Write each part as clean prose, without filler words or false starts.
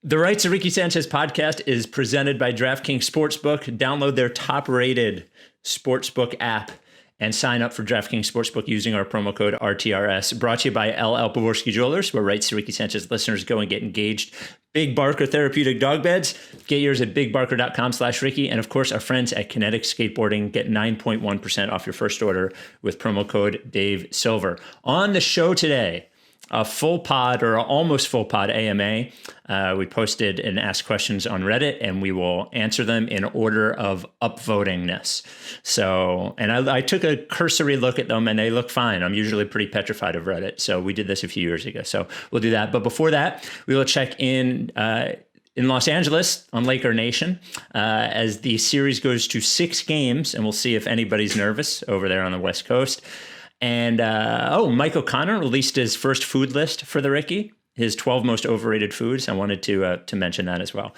The Rights of Ricky Sanchez podcast is presented by DraftKings Sportsbook. Download their top-rated sportsbook app and sign up for DraftKings Sportsbook using our promo code RTRS. Brought to you by LL Pavorsky Jewelers, where Rights to Ricky Sanchez listeners go and get engaged. Big Barker Therapeutic Dog Beds. Get yours at bigbarker.com/Ricky. And of course, our friends at Kinetic Skateboarding get 9.1% off your first order with promo code Dave Silver. On the show today, a full pod or almost full pod AMA. We posted and asked questions on Reddit, and we will answer them in order of upvotingness. So, and I took a cursory look at them, and they look fine. I'm usually pretty petrified of Reddit, so we did this a few years ago. So we'll do that. But before that, we will check in Los Angeles on Laker Nation as the series goes to 6 games, and we'll see if anybody's nervous over there on the West Coast. And, Mike O'Connor released his first food list for the Ricky, his 12 most overrated foods. I wanted to mention that as well.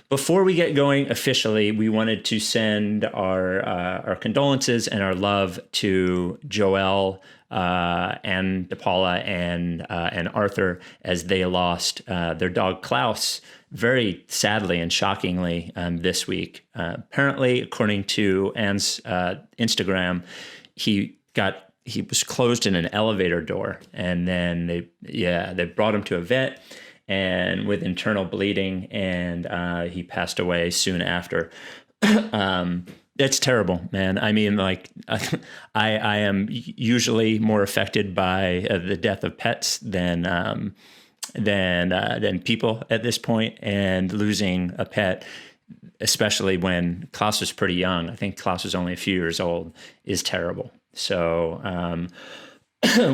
Before we get going officially, we wanted to send our condolences and our love to Joel and Paula and Arthur as they lost their dog Klaus very sadly and shockingly this week. Apparently, according to Anne's Instagram, he was closed in an elevator door, and then they brought him to a vet and with internal bleeding, and he passed away soon after. That's terrible, man. I mean, like, I am usually more affected by the death of pets than people at this point, and losing a pet, especially when Klaus was pretty young. I think Klaus was only a few years old, is terrible. So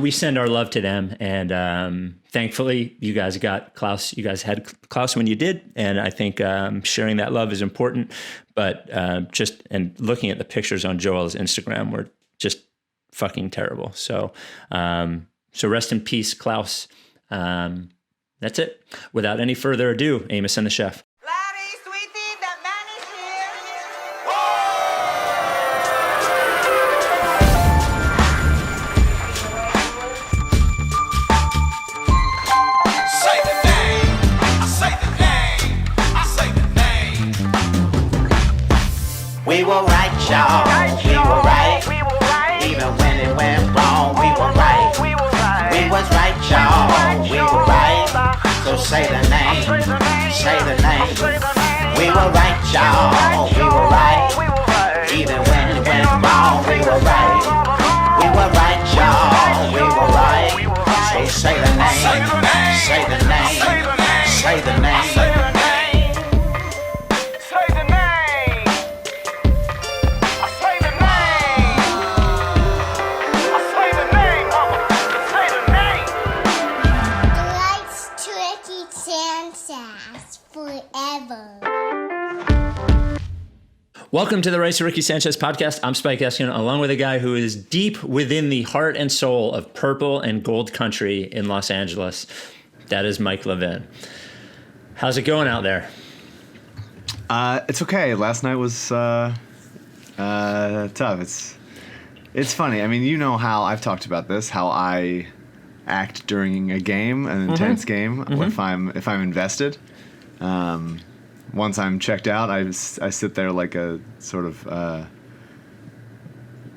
we send our love to them, and thankfully you guys got Klaus. You guys had Klaus when you did, and I think sharing that love is important. But and looking at the pictures on Joel's Instagram were just fucking terrible. So rest in peace, Klaus. That's it. Without any further ado, Amos and the chef. We were right, y'all. We were right. Even when it went wrong, we were right. We was right, y'all. We were right. So say the name. Say the name. We were right, y'all. We were right. Even when it went wrong, we were right. We were right, y'all. We were right. So say the name. Say the name. Say the name. Welcome to the Rights of Ricky Sanchez podcast. I'm Spike Eskin, along with a guy who is deep within the heart and soul of purple and gold country in Los Angeles. That is Mike Levin. How's it going out there? It's okay. Last night was tough. It's funny. I mean, you know how I've talked about this, how I act during a game, an intense game, if I'm invested. Once I'm checked out, I sit there like a sort of,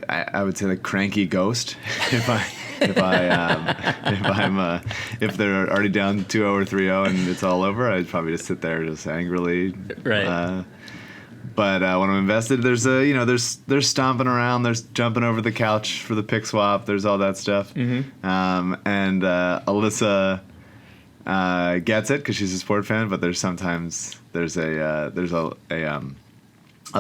I would say, like cranky ghost. if they're already down 2-0 or 3-0 and it's all over, I'd probably just sit there just angrily. Right. But when I'm invested, there's there's stomping around, there's jumping over the couch for the pick swap, there's all that stuff. And Alyssa gets it because she's a sport fan, but there's sometimes there's a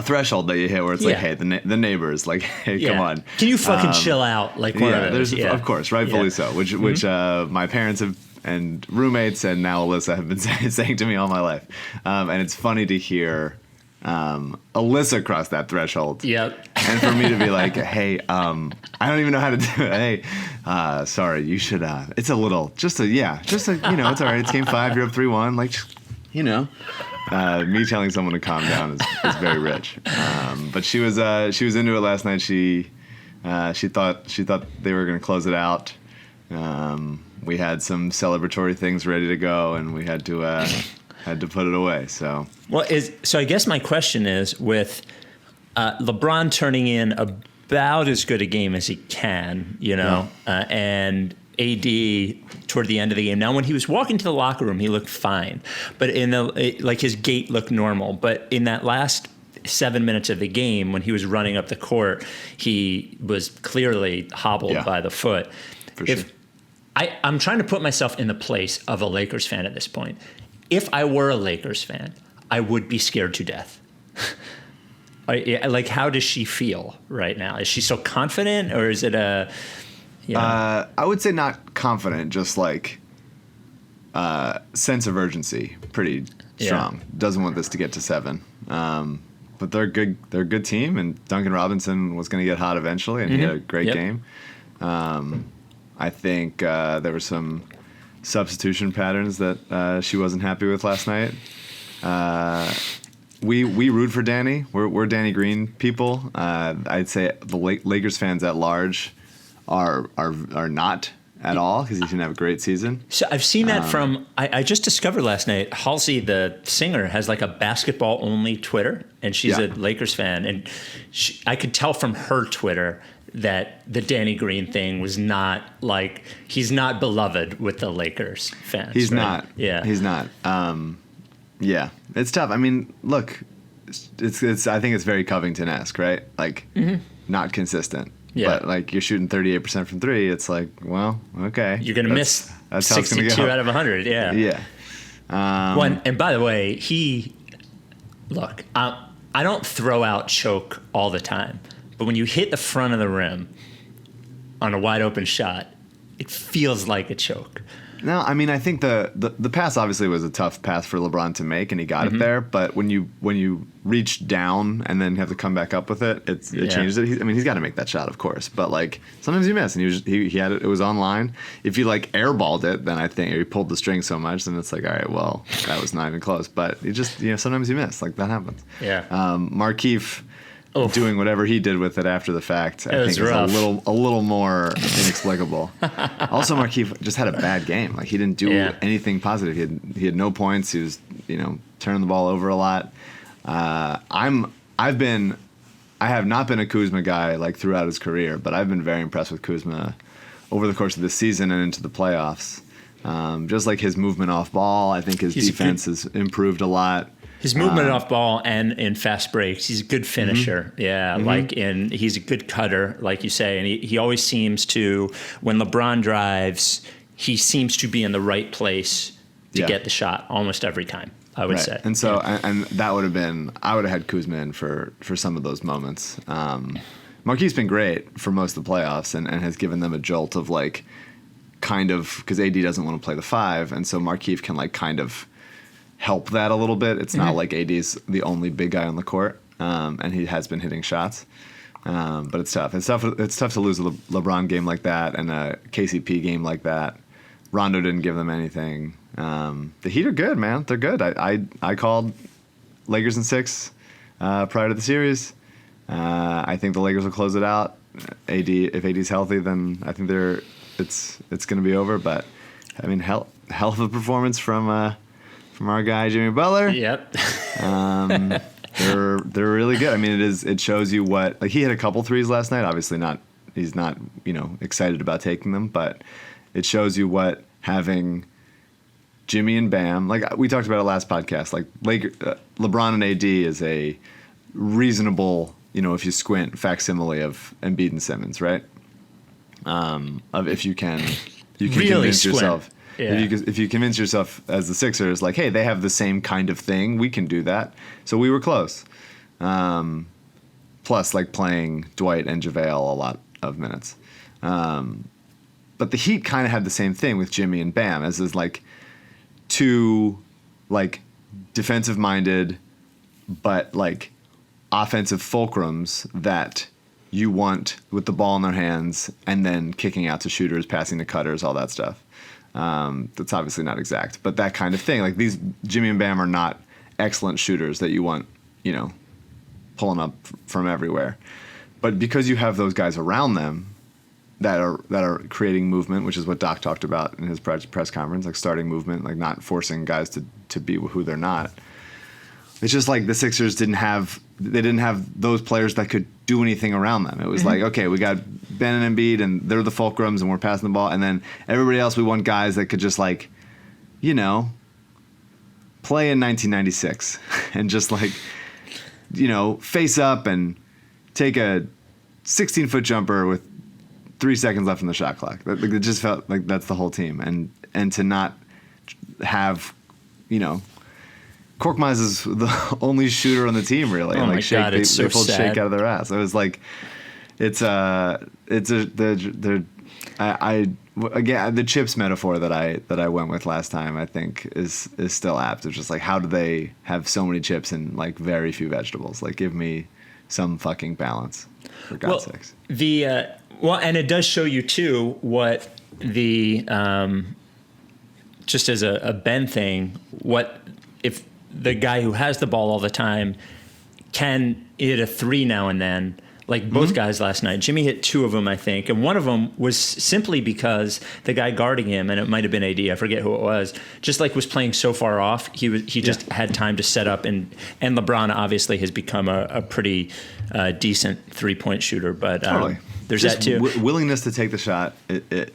threshold that you hit where it's like, hey, the neighbors, like, hey, come on, can you fucking chill out? Like, one of those. Of course, rightfully so. Which my parents have and roommates and now Alyssa have been saying to me all my life, and it's funny to hear Alyssa cross that threshold. Yep. And for me to be like, hey, I don't even know how to do it. Hey, sorry, you should. It's a little, it's all right. It's game 5. You're up 3-1. Like, me telling someone to calm down is very rich. But she was into it last night. She thought they were going to close it out. We had some celebratory things ready to go, and we had to had to put it away. So so I guess my question is, with LeBron turning in about as good a game as he can, and AD toward the end of the game. Now, when he was walking to the locker room, he looked fine, but his gait looked normal. But in that last 7 minutes of the game, when he was running up the court, he was clearly hobbled by the foot. For sure. I'm trying to put myself in the place of a Lakers fan at this point. If I were a Lakers fan, I would be scared to death. Like, how does she feel right now? Is she so confident, or is it a... I would say not confident, just like sense of urgency, pretty strong. Yeah. Doesn't want this to get to 7. But they're good. They're a good team, and Duncan Robinson was going to get hot eventually, and he had a great game. I think there were some substitution patterns that she wasn't happy with last night. We root for Danny. We're Danny Green people. I'd say the Lakers fans at large are not at all, because he didn't have a great season. So I've seen that from, I just discovered last night, Halsey, the singer, has like a basketball-only Twitter, and she's a Lakers fan. And I could tell from her Twitter that the Danny Green thing was not like, he's not beloved with the Lakers fans. He's right? not. Yeah. He's not. Yeah. It's tough. I mean, look, it's. I think it's very Covington-esque, right? Like, not consistent. Yeah. But, like, you're shooting 38% from 3. It's like, well, okay. You're going to miss 62 out of 100. Yeah. Yeah. And by the way, I don't throw out choke all the time, but when you hit the front of the rim on a wide open shot, it feels like a choke. No, I mean, I think the pass obviously was a tough pass for LeBron to make, and he got it there. But when you reach down and then have to come back up with it, it changes it. He's got to make that shot, of course. But like sometimes you miss, and he had it. It was online. If you like airballed it, then I think he pulled the string so much, then it's like, all right, well, that was not even close. But you just sometimes you miss, like that happens. Yeah. Markieff. Doing whatever he did with it after the fact, I think is rough. a little more inexplicable. Also, Markieff just had a bad game. Like, he didn't do anything positive. He had no points. He was turning the ball over a lot. I have not been a Kuzma guy like throughout his career, but I've been very impressed with Kuzma over the course of this season and into the playoffs. Just like his movement off ball, I think his defense has improved a lot. His movement off ball and in fast breaks, he's a good finisher. Yeah, he's a good cutter, like you say. And he always seems to, when LeBron drives, he seems to be in the right place to get the shot almost every time, I would say. And so, and that would have been, I would have had Kuzma in for some of those moments. Markieff's been great for most of the playoffs and has given them a jolt of like, kind of, because AD doesn't want to play the 5, and so Markieff can like kind of help that a little bit. It's not like AD's the only big guy on the court, and he has been hitting shots. But it's tough. It's tough to lose a LeBron game like that and a KCP game like that. Rondo didn't give them anything. The Heat are good, man. They're good. I called Lakers in 6 prior to the series. I think the Lakers will close it out. If AD's healthy, then I think it's going to be over. But I mean, hell of a performance from our guy Jimmy Butler. Yep. They're really good. I mean, it shows you what, like, he hit a couple threes last night. Obviously he's not excited about taking them, but it shows you what having Jimmy and Bam, like we talked about it last podcast, like LeBron and AD is a reasonable, if you squint, facsimile of Embiid and Simmons, right? Of if you can really convince squint. Yourself. Yeah. If you convince yourself as the Sixers, like, hey, they have the same kind of thing, we can do that. So we were close. Plus, like, playing Dwight and JaVale a lot of minutes. But the Heat kind of had the same thing with Jimmy and Bam, as is like two like defensive-minded but like offensive fulcrums that you want with the ball in their hands and then kicking out to shooters, passing to cutters, all that stuff. That's obviously not exact, but that kind of thing. Like, these Jimmy and Bam are not excellent shooters that you want, pulling up from everywhere. But because you have those guys around them, that are creating movement, which is what Doc talked about in his press conference, like starting movement, like not forcing guys to be who they're not. It's just like the Sixers didn't have those players that could do anything around them. It was like, okay, we got Ben and Embiid, and they're the fulcrums, and we're passing the ball, and then everybody else, we want guys that could just like, you know, play in 1996 and just like, you know, face up and take a 16-foot jumper with 3 seconds left in the shot clock. It just felt like that's the whole team, and to not have, you know, Korkmaz is the only shooter on the team, really. Oh, and my like God, it's so they pulled sad. shake out of their ass. It was like, again, the chips metaphor that I went with last time, I think is still apt. It's just like, how do they have so many chips and like very few vegetables? Like, give me some fucking balance, for God's sakes. And it does show you too what the just as a Ben thing, what if the guy who has the ball all the time can hit a three now and then, like both guys last night. Jimmy hit 2 of them, I think, and one of them was simply because the guy guarding him, and it might have been AD, I forget who it was, just like was playing so far off, he just had time to set up, and LeBron obviously has become a pretty decent 3-point shooter, but Totally. There's just that too. Willingness to take the shot, it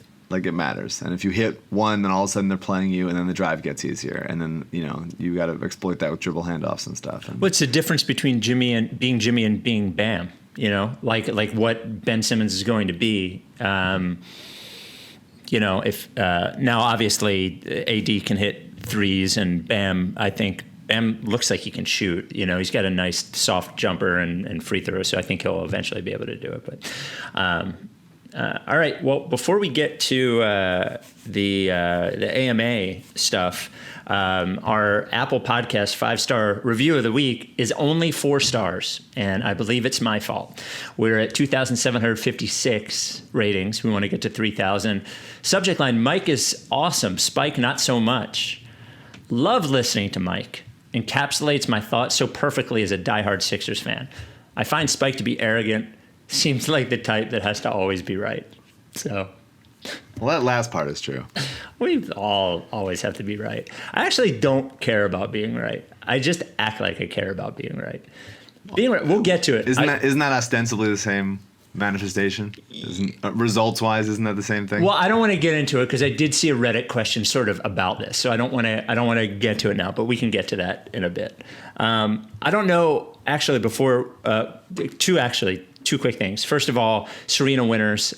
matters. And if you hit one, then all of a sudden they're playing you, and then the drive gets easier. And then, you know, you got to exploit that with dribble handoffs and stuff. And What's the difference between Jimmy and being Bam? You know, like what Ben Simmons is going to be. You know, if now obviously AD can hit threes, and Bam, I think Bam looks like he can shoot. You know, he's got a nice soft jumper and free throw, so I think he'll eventually be able to do it. But all right, well, before we get to the AMA stuff, our Apple Podcast 5-star review of the week is only 4 stars, and I believe it's my fault. We're at 2,756 ratings. We want to get to 3,000. Subject line: Mike is awesome. Spike, not so much. Love listening to Mike. Encapsulates my thoughts so perfectly as a diehard Sixers fan. I find Spike to be arrogant. Seems like the type that has to always be right. So, well, that last part is true. We all always have to be right. I actually don't care about being right. I just act like I care about being right. Being right, we'll get to it. Isn't that ostensibly the same manifestation? Results-wise, isn't that the same thing? Well, I don't want to get into it because I did see a Reddit question sort of about this, so I don't want to get to it now. But we can get to that in a bit. I don't know. Actually, before two quick things. First of all, Serena Winters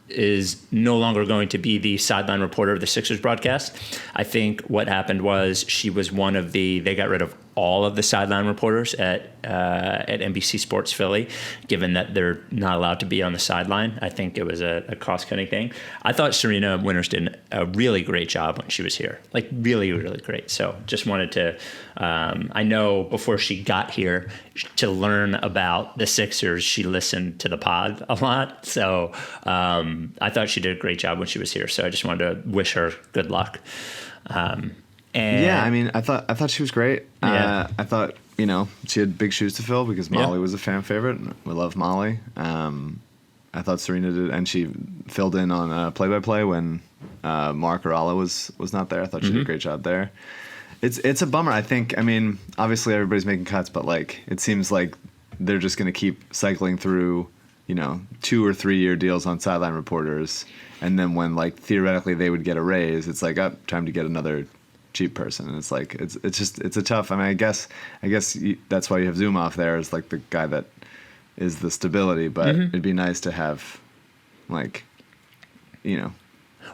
is no longer going to be the sideline reporter of the Sixers broadcast. I think what happened was she was they got rid of all of the sideline reporters at NBC Sports Philly, given that they're not allowed to be on the sideline. I think it was a cost-cutting thing. I thought Serena Winters did a really great job when she was here, like really, really great. So just wanted to, I know before she got here to learn about the Sixers, she listened to the pod a lot. So I thought she did a great job when she was here. So I just wanted to wish her good luck. And yeah, I mean, I thought she was great. Yeah. I thought, you know, she had big shoes to fill because Molly was a fan favorite. We love Molly. I thought Serena did, and she filled in on play-by-play when Mark or Ala was not there. I thought she did a great job there. It's a bummer. I think, I mean, obviously everybody's making cuts, but like it seems like they're just going to keep cycling through, you know, 2 or 3 year deals on sideline reporters, and then when like theoretically they would get a raise, it's like time to get another cheap person. And it's like it's a tough. I mean, I guess that's why you have Zoom off there, is like the guy that is the stability. But it'd be nice to have, like, you know,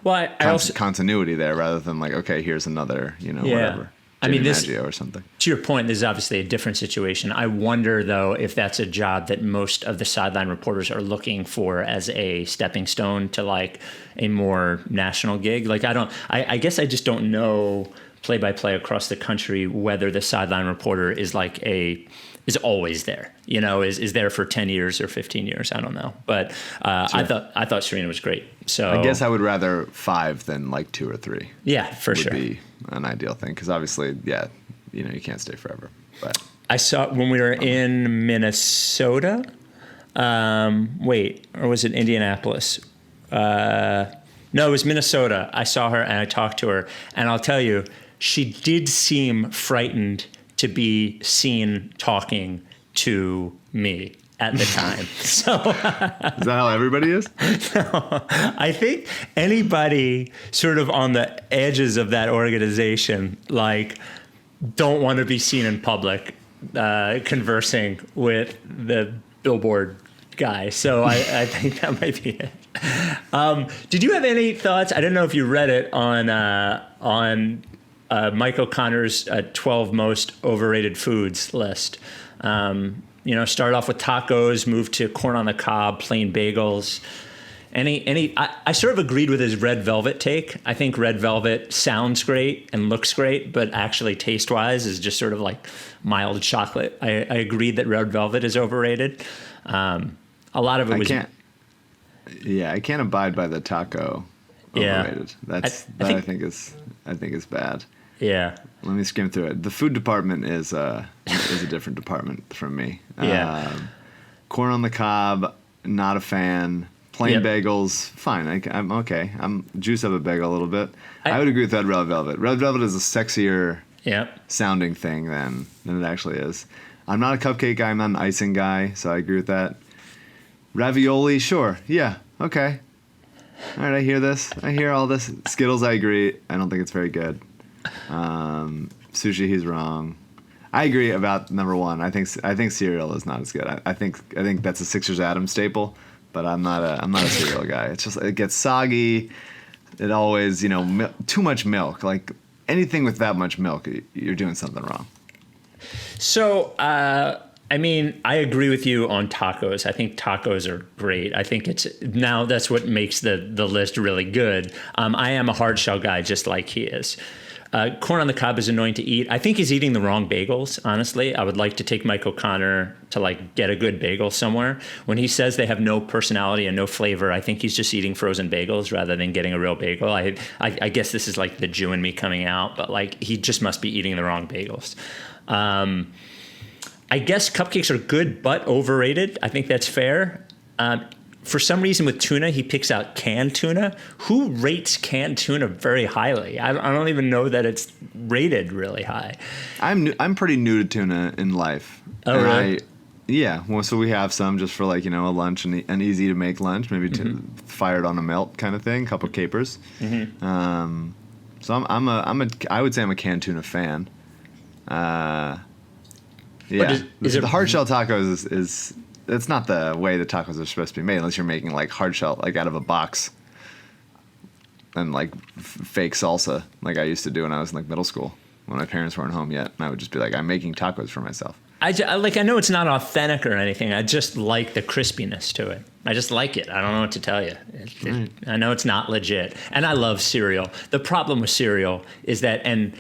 well, I also continuity there rather than like, okay, here's another, you know, whatever. I mean, Jimmy Maggio or something. To your point, this is obviously a different situation. I wonder, though, if that's a job that most of the sideline reporters are looking for as a stepping stone to like a more national gig. Like, I guess I just don't know play-by-play across the country whether the sideline reporter is like is always there, you know, is there for 10 years or 15 years. I don't know. But sure. I thought Serena was great. So I guess I would rather 5 than like 2 or 3. Yeah, for sure. Would be an ideal thing. Because obviously, yeah, you know, you can't stay forever. But I saw when we were in Minnesota, Wait, or was it Indianapolis? No, it was Minnesota. I saw her and I talked to her, and I'll tell you, she did seem frightened to be seen talking to me at the time. So Is that how everybody is? no, I think anybody sort of on the edges of that organization, like, don't want to be seen in public conversing with the billboard guy. So I think that might be it. Did you have any thoughts? I don't know if you read it on Mike O'Connor's 12 most overrated foods list. Start off with tacos, move to corn on the cob, plain bagels. I sort of agreed with his red velvet take. I think red velvet sounds great and looks great, but actually taste-wise is just sort of like mild chocolate. I agreed that red velvet is overrated. A lot of it was... I can't abide by the taco overrated. Yeah. I think is bad. Yeah. Let me skim through it. The food department is a different department from me. Yeah. Corn on the cob, not a fan. Plain bagels, fine. I'm okay. I'm juice up a bagel a little bit. I would agree with that red velvet. Red velvet is a sexier sounding thing than it actually is. I'm not a cupcake guy. I'm not an icing guy, so I agree with that. Ravioli, sure. Yeah, okay. All right, I hear this. I hear all this. Skittles, I agree. I don't think it's very good. Sushi, he's wrong. I agree about number one. I think cereal is not as good. I think that's a Sixers Adams staple, but I'm not a cereal guy. It's just, it gets soggy. It always, too much milk. Like anything with that much milk, you're doing something wrong. So, I agree with you on tacos. I think tacos are great. I think that's what makes the list really good. I am a hard shell guy, just like he is. Corn on the cob is annoying to eat. I think he's eating the wrong bagels, honestly. I would like to take Mike O'Connor to get a good bagel somewhere. When he says they have no personality and no flavor, I think he's just eating frozen bagels rather than getting a real bagel. I guess this is like the Jew in me coming out, but he just must be eating the wrong bagels. I guess cupcakes are good, but overrated. I think that's fair. For some reason with tuna, he picks out canned tuna. Who rates canned tuna very highly? I don't even know that it's rated really high. I'm pretty new to tuna in life. Oh, really? Well, so we have some just for a lunch and an easy to make lunch, maybe fired on a melt kind of thing, couple capers. Mm-hmm. So I would say I'm a canned tuna fan. The hard shell tacos is it's not the way the tacos are supposed to be made unless you're making hard shell out of a box and fake salsa like I used to do when I was in middle school when my parents weren't home yet, and I would just be I'm making tacos for myself. I know it's not authentic or anything. I just like the crispiness to it. I just like it. I don't know what to tell you. I know it's not legit, and I love cereal. The problem with cereal is that, and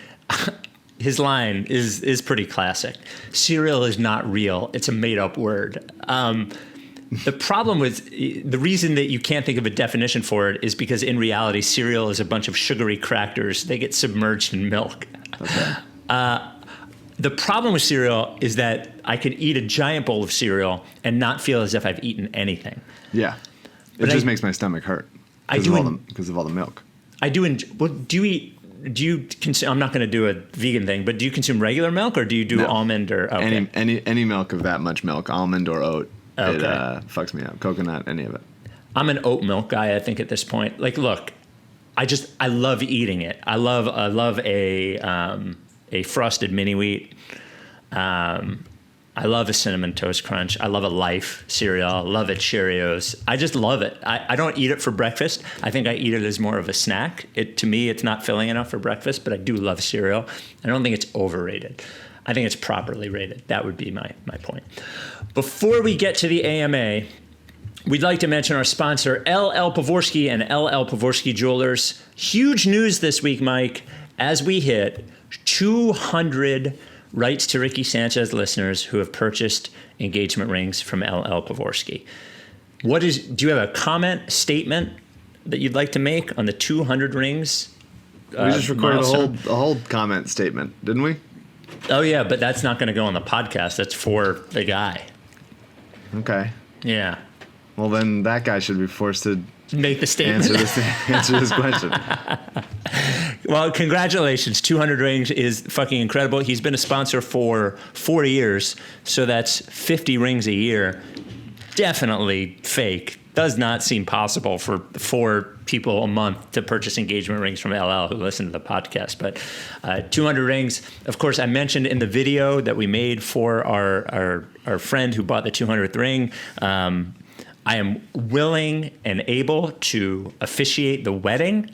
his line is pretty classic. Cereal is not real. It's a made-up word. The problem with the reason that you can't think of a definition for it is because in reality, cereal is a bunch of sugary crackers. They get submerged in milk. Okay. The problem with cereal is that I could eat a giant bowl of cereal and not feel as if I've eaten anything. Yeah. It just makes my stomach hurt because of all the milk. I do. Do you consume? I'm not going to do a vegan thing, but do you consume regular milk or do you do almond or okay. any milk of that much milk, almond or oat? Okay. It fucks me up. Coconut, any of it. I'm an oat milk guy. I think at this point, look, I love eating it. I love a frosted mini wheat. I love a Cinnamon Toast Crunch. I love a Life cereal. I love a Cheerios. I just love it. I don't eat it for breakfast. I think I eat it as more of a snack. To me, it's not filling enough for breakfast, but I do love cereal. I don't think it's overrated. I think it's properly rated. That would be my point. Before we get to the AMA, we'd like to mention our sponsor, LL Pavorsky and LL Pavorsky Jewelers. Huge news this week, Mike, as we hit 200 Rights to Ricky Sanchez listeners who have purchased engagement rings from LL Pavorsky. Do you have a comment, statement that you'd like to make on the 200 rings? We just recorded a whole comment statement, didn't we? Oh, yeah, but that's not going to go on the podcast. That's for the guy. Okay. Yeah. Well, then that guy should be forced to make the statement. Answer this question. Well, congratulations. 200 rings is fucking incredible. He's been a sponsor for 4 years, so that's 50 rings a year. Definitely fake. Does not seem possible for 4 people a month to purchase engagement rings from LL who listen to the podcast. But 200 rings. Of course, I mentioned in the video that we made for our friend who bought the 200th ring, I am willing and able to officiate the wedding.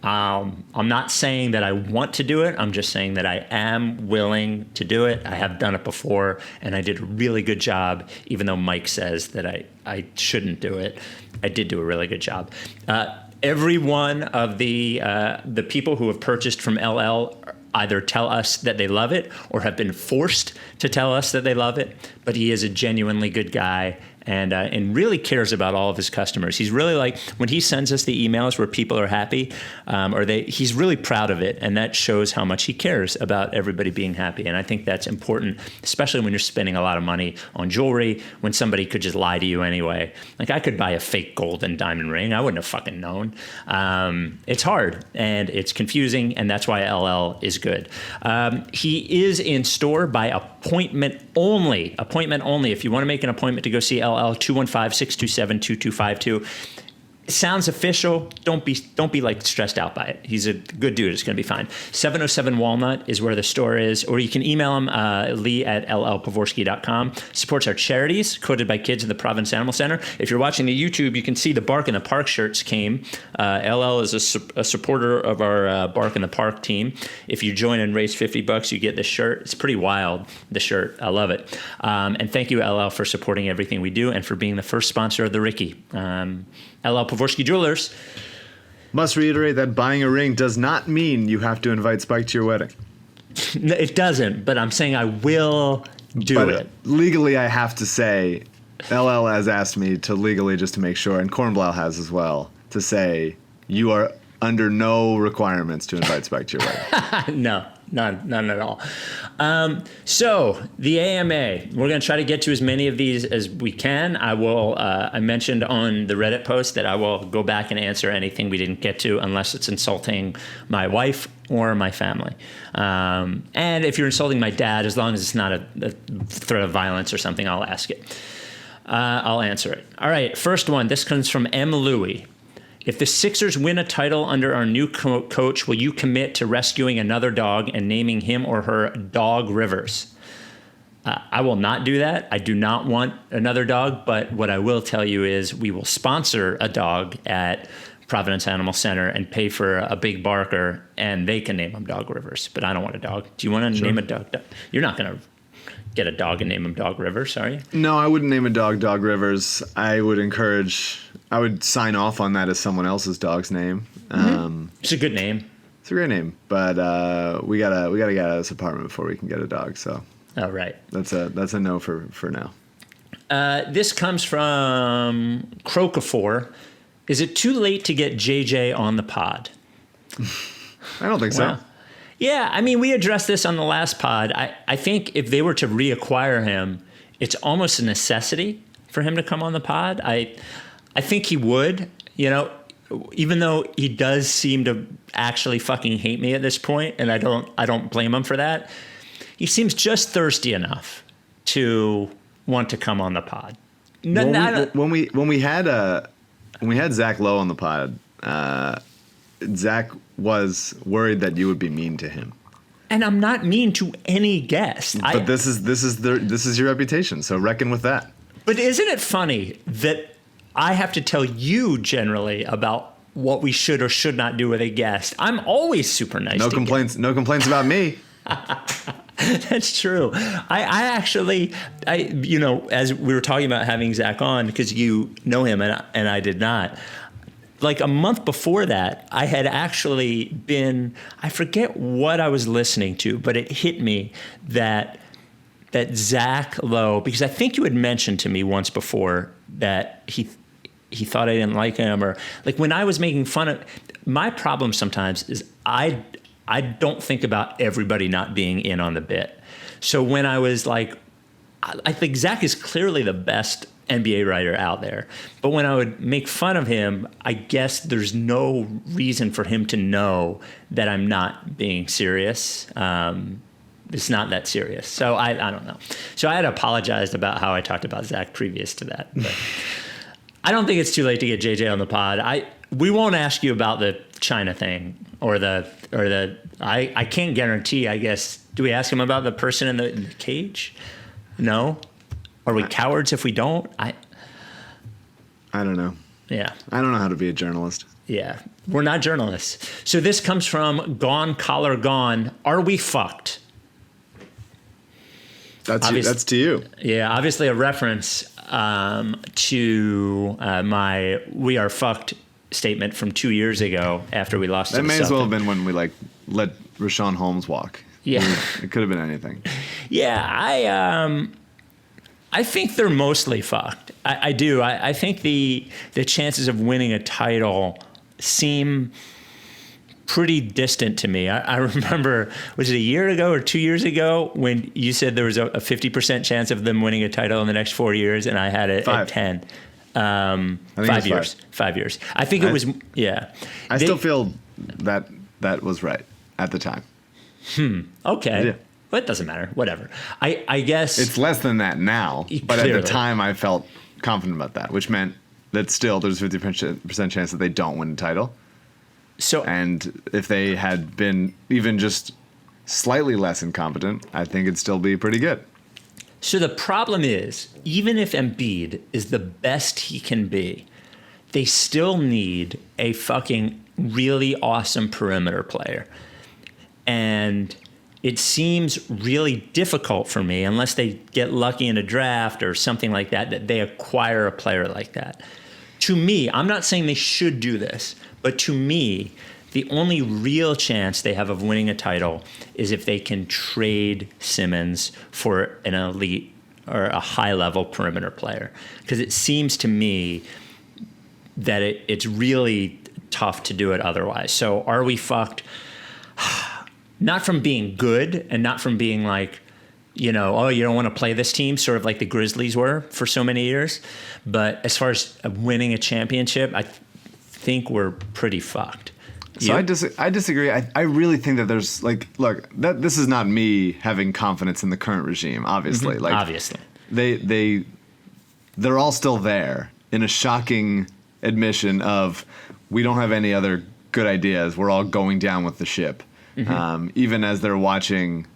I'm not saying that I want to do it. I'm just saying that I am willing to do it. I have done it before, and I did a really good job, even though Mike says that I shouldn't do it. I did do a really good job. Every one of the people who have purchased from LL either tell us that they love it or have been forced to tell us that they love it. But he is a genuinely good guy. And really cares about all of his customers. He's really like, when he sends us the emails where people are happy, he's really proud of it, and that shows how much he cares about everybody being happy. And I think that's important, especially when you're spending a lot of money on jewelry, when somebody could just lie to you anyway. Like, I could buy a fake gold and diamond ring. I wouldn't have fucking known. It's hard, and it's confusing, and that's why LL is good. He is in store by appointment only. Appointment only. If you want to make an appointment to go see LL, 215-627-2252. It sounds official. Don't be like stressed out by it. He's a good dude. It's going to be fine. 707 Walnut is where the store is, or you can email him, lee@llpavorsky.com. Supports our charities, quoted by kids in the Providence Animal Center. If you're watching the YouTube, you can see the Bark in the Park shirts came. LL is a supporter of our Bark in the Park team. If you join and raise $50, you get this shirt. It's pretty wild, the shirt. I love it. And thank you, LL, for supporting everything we do and for being the first sponsor of the Ricky. LL Pavorsky Jewelers. Must reiterate that buying a ring does not mean you have to invite Spike to your wedding. It doesn't, but I'm saying I will do it. Legally, I have to say, LL has asked me to legally, just to make sure, and Kornblau has as well, to say you are under no requirements to invite Spike to your wedding. No, none at all. So the AMA, we're going to try to get to as many of these as we can. I mentioned on the Reddit post that I will go back and answer anything we didn't get to unless it's insulting my wife or my family. And if you're insulting my dad, as long as it's not a threat of violence or something, I'll ask it. I'll answer it. All right, first one. This comes from M. Louie. If the Sixers win a title under our new coach, will you commit to rescuing another dog and naming him or her Dog Rivers? I will not do that. I do not want another dog, but what I will tell you is we will sponsor a dog at Providence Animal Center and pay for a big barker, and they can name him Dog Rivers, but I don't want a dog. Do you want to name a dog? You're not going to get a dog and name him Dog Rivers, are you? No, I wouldn't name a dog Dog Rivers. I would sign off on that as someone else's dog's name. It's a good name. It's a great name, but we gotta get out of this apartment before we can get a dog. So, oh, right. That's a no for now. This comes from Crocafor. Is it too late to get JJ on the pod? I don't think so. Well, yeah, I mean, we addressed this on the last pod. I think if they were to reacquire him, it's almost a necessity for him to come on the pod. I think he would, even though he does seem to actually fucking hate me at this point, and I don't blame him for that. He seems just thirsty enough to want to come on the pod. When we had Zach Lowe on the pod, Zach was worried that you would be mean to him. And I'm not mean to any guest. But this is your reputation, so reckon with that. But isn't it funny that I have to tell you generally about what we should or should not do with a guest? I'm always super nice. No complaints about me. That's true. I actually, as we were talking about having Zach on, because you know him and I did not. Like a month before that, I had actually been, I forget what I was listening to, but it hit me that Zach Lowe, because I think you had mentioned to me once before that he thought I didn't like him, or like when I was making fun of, my problem sometimes is I don't think about everybody not being in on the bit. So when I was like, I think Zach is clearly the best NBA writer out there. But when I would make fun of him, I guess there's no reason for him to know that I'm not being serious. It's not that serious. So I don't know. So I had apologized about how I talked about Zach previous to that. But I don't think it's too late to get JJ on the pod. We won't ask you about the China thing or I can't guarantee, I guess. Do we ask him about the person in the cage? No. Are we cowards if we don't? I don't know. Yeah. I don't know how to be a journalist. Yeah. We're not journalists. So this comes from Gone Collar Gone. Are we fucked? That's to you. Yeah. Obviously a reference to my "we are fucked" statement from 2 years ago after we lost. That may as well have been when we let Rashawn Holmes walk. Yeah. It could have been anything. Yeah. I think they're mostly fucked. I do. I think the chances of winning a title seem pretty distant to me. I remember, was it a year ago or 2 years ago when you said there was a 50% chance of them winning a title in the next 4 years, and I had it at 10. 5 years. 5 years. I think it was, yeah. I still feel that was right at the time. Okay. Yeah. Well, it doesn't matter. Whatever. I guess it's less than that now, but clearly. at the time I felt confident about that, which meant that still there's a 50% chance that they don't win the title. So, and if they had been even just slightly less incompetent, I think it'd still be pretty good. So the problem is, even if Embiid is the best he can be, they still need a fucking really awesome perimeter player. And it seems really difficult for me, unless they get lucky in a draft or something like that, that they acquire a player like that. To me, I'm not saying they should do this, but to me, the only real chance they have of winning a title is if they can trade Simmons for an elite or a high-level perimeter player. Because it seems to me that it's really tough to do it otherwise. So are we fucked? Not from being good and not from being like, you don't want to play this team, sort of like the Grizzlies were for so many years. But as far as winning a championship, I think we're pretty fucked. So I disagree. I really think that there's this is not me having confidence in the current regime, obviously. Mm-hmm. Obviously. They're all still there in a shocking admission of we don't have any other good ideas. We're all going down with the ship. Mm-hmm. Even as they're watching,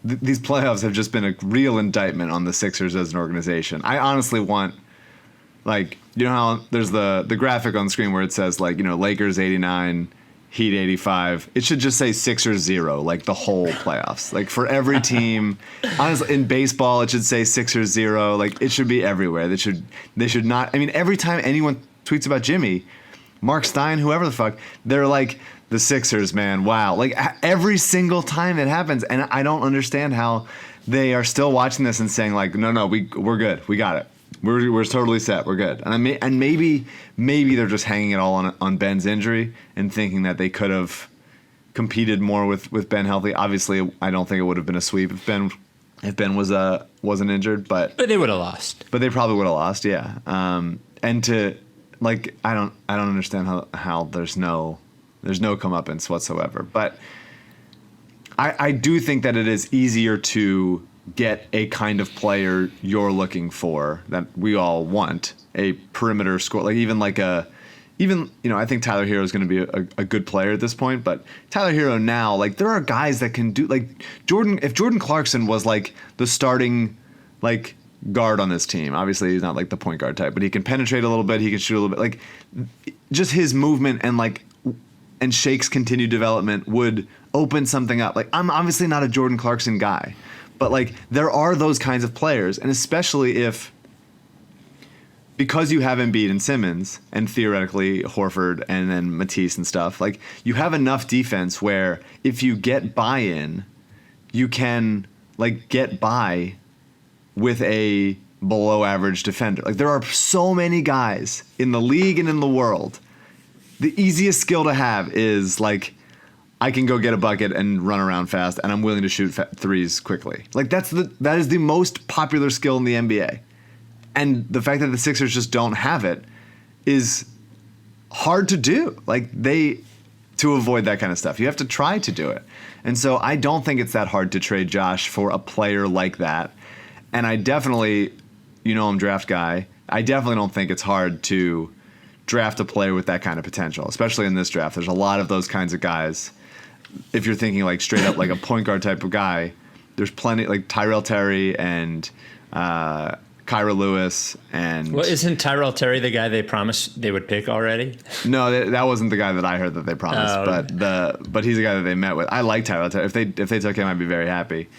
these playoffs have just been a real indictment on the Sixers as an organization. I honestly want, how there's the graphic on the screen where it says, Lakers 89, Heat 85. It should just say Sixers 0, the whole playoffs. For every team, honestly, in baseball, it should say Sixers 0. It should be everywhere. They should not. I mean, every time anyone tweets about Jimmy, Mark Stein, whoever the fuck, they're like, the Sixers, man, wow. Every single time it happens, and I don't understand how they are still watching this and saying, no, we're good. We got it. We're totally set. We're good. And maybe they're just hanging it all on Ben's injury and thinking that they could have competed more with Ben healthy. Obviously, I don't think it would have been a sweep if Ben wasn't injured, but they would have lost. But they probably would have lost, yeah. And to I don't understand how there's no comeuppance whatsoever. But I do think that it is easier to get a kind of player you're looking for that we all want, a perimeter score, I think Tyler Hero is going to be a good player at this point, but Tyler Hero now, there are guys that can do, if Jordan Clarkson was the starting guard on this team, obviously he's not the point guard type, but he can penetrate a little bit, he can shoot a little bit, just his movement and Shake's continued development would open something up. I'm obviously not a Jordan Clarkson guy, but there are those kinds of players, and especially because you have Embiid and Simmons and theoretically Horford and then Matisse and stuff, you have enough defense where if you get buy-in, you can get by with a below average defender. There are so many guys in the league and in the world. The easiest skill to have is I can go get a bucket and run around fast, and I'm willing to shoot threes quickly. That is the most popular skill in the NBA. And the fact that the Sixers just don't have it is hard to do. To avoid that kind of stuff, you have to try to do it. And so I don't think it's that hard to trade Josh for a player like that. And I definitely, I'm draft guy. I definitely don't think it's hard to draft a player with that kind of potential, especially in this draft. There's a lot of those kinds of guys. If you're thinking like straight up like a point guard type of guy, there's plenty like Tyrell Terry and Kyra Lewis and. Well, isn't Tyrell Terry the guy they promised they would pick already? No, that wasn't the guy that I heard that they promised, but he's the guy that they met with. I like Tyrell Terry. If they took him, I'd be very happy.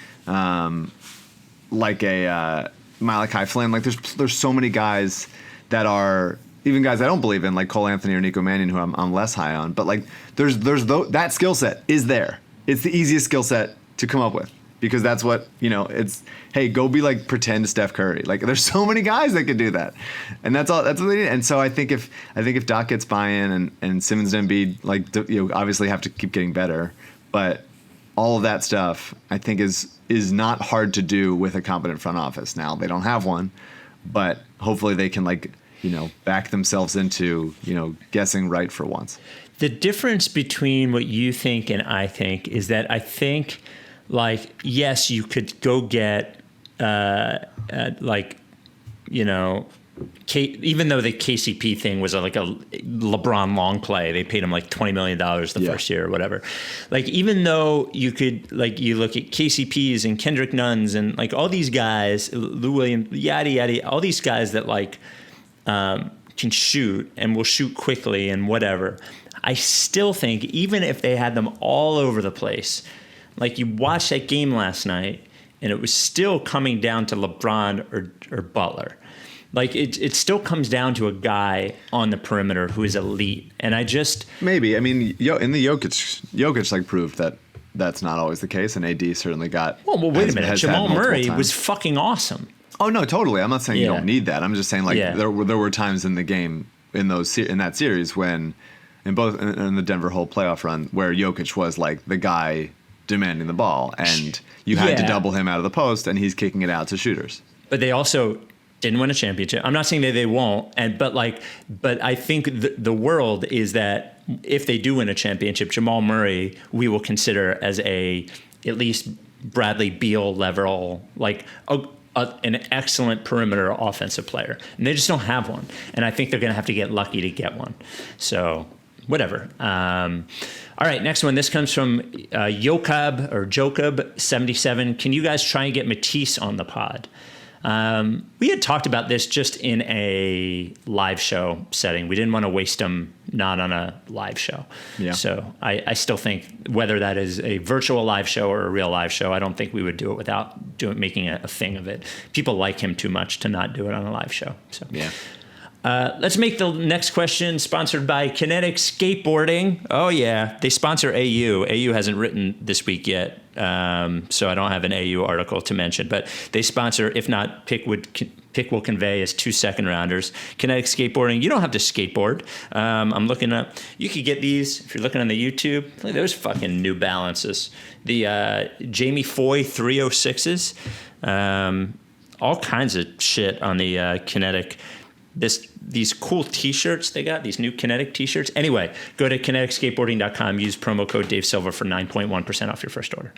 Like a Malachi Flynn. Like there's so many guys that are. Even guys I don't believe in, like Cole Anthony or Nico Mannion, who I'm less high on. But like, that skill set is there. It's the easiest skill set to come up with because that's what it's. Hey, go be like pretend Steph Curry. Like, there's so many guys that could do that, and that's all. That's what they need. And so I think if Doc gets buy-in and Simmons and Embiid obviously have to keep getting better, but all of that stuff I think is not hard to do with a competent front office. Now they don't have one, but hopefully they can back themselves into, guessing right for once. The difference between what you think and I think is that I think, yes, you could go get, even though the KCP thing was like a LeBron long play, they paid him like $20 million the first year or whatever. Like, even though you could, you look at KCPs and Kendrick Nuns and all these guys, Lou Williams, yada, yada, all these guys that can shoot and will shoot quickly and whatever. I still think even if they had them all over the place, you watched that game last night and it was still coming down to LeBron or Butler. It still comes down to a guy on the perimeter who is elite. And I just... Maybe. I mean, in the Jokic proved that that's not always the case, and AD certainly got... Well, wait a minute. Jamal Murray was fucking awesome. Oh, no, totally. I'm not saying you don't need that. I'm just saying there were times in the game in that series when in the Denver whole playoff run where Jokic was the guy demanding the ball, and you had to double him out of the post, and he's kicking it out to shooters. But they also didn't win a championship. I'm not saying that they won't, but I think the world is that if they do win a championship, Jamal Murray we will consider as at least Bradley Beal level, an excellent perimeter offensive player. And they just don't have one. And I think they're going to have to get lucky to get one. So, whatever. All right, next one. This comes from Jocob77. Can you guys try and get Matisse on the pod? We had talked about this just in a live show setting. We didn't want to waste them not on a live show. Yeah. So I still think whether that is a virtual live show or a real live show, I don't think we would do it without making a thing of it. People like him too much to not do it on a live show. So yeah. Let's make the next question sponsored by Kinetic Skateboarding. Oh, yeah. They sponsor AU. AU hasn't written this week yet, so I don't have an AU article to mention. But they sponsor, if not, Pick Will Convey as 2 second-rounders. Kinetic Skateboarding. You don't have to skateboard. I'm looking up. You could get these if you're looking on the YouTube. Look at those fucking New Balances. The Jamie Foy 306s. All kinds of shit on the Kinetic. These cool T-shirts they got, these new Kinetic T-shirts. Anyway, go to kineticskateboarding.com. Use promo code Dave Silver for 9.1% off your first order.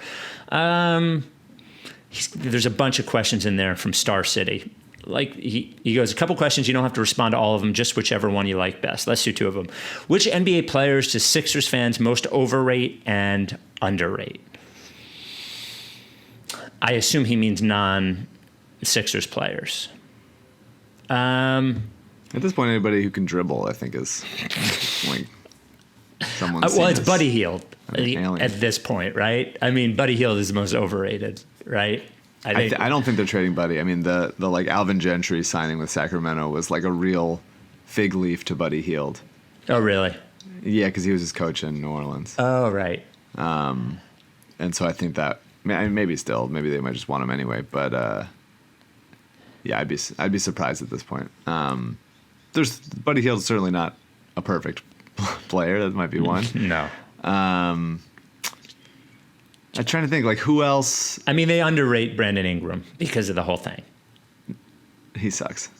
There's a bunch of questions in there from Star City. He goes, a couple questions. You don't have to respond to all of them, just whichever one you like best. Let's do 2 of them. Which NBA players do Sixers fans most overrate and underrate? I assume he means non-Sixers players. At this point, anybody who can dribble, I think, is someone. Well, it's Buddy Hield at this point, right? I mean, Buddy Hield is the most overrated, right? I don't think they're trading Buddy. I mean, the Alvin Gentry signing with Sacramento was a real fig leaf to Buddy Hield. Oh, really? Yeah, because he was his coach in New Orleans. Oh, right. And so I think that maybe they might just want him anyway, but. Yeah, I'd be surprised at this point. Buddy Hield's certainly not a perfect player. That might be one. No. I'm trying to think who else. I mean, they underrate Brandon Ingram because of the whole thing. He sucks.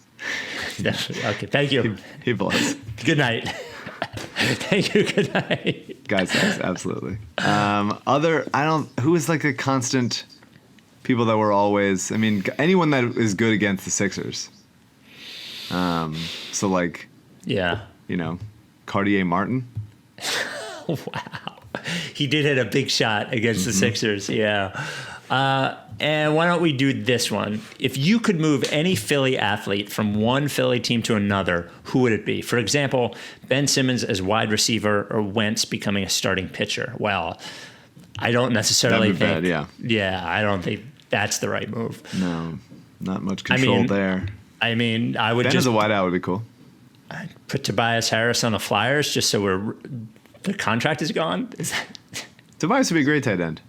Definitely. Okay, thank you. He blows. Good night. Thank you. Good night. Guy sucks, absolutely. Who is like a constant people that were always, I mean, anyone that is good against the Sixers. So like, yeah, you know, Cartier Martin. Wow. He did hit a big shot against the Sixers. Yeah. And why don't we do this one? If you could move any Philly athlete from one Philly team to another, who would it be? For example, Ben Simmons as wide receiver or Wentz becoming a starting pitcher. Well, I don't necessarily think. Bad, yeah. Yeah, I don't think that's the right move. No, not much control there. I mean, I would Ben as a wideout would be cool. I'd put Tobias Harris on the Flyers just so the contract is gone. Tobias would be a great tight end.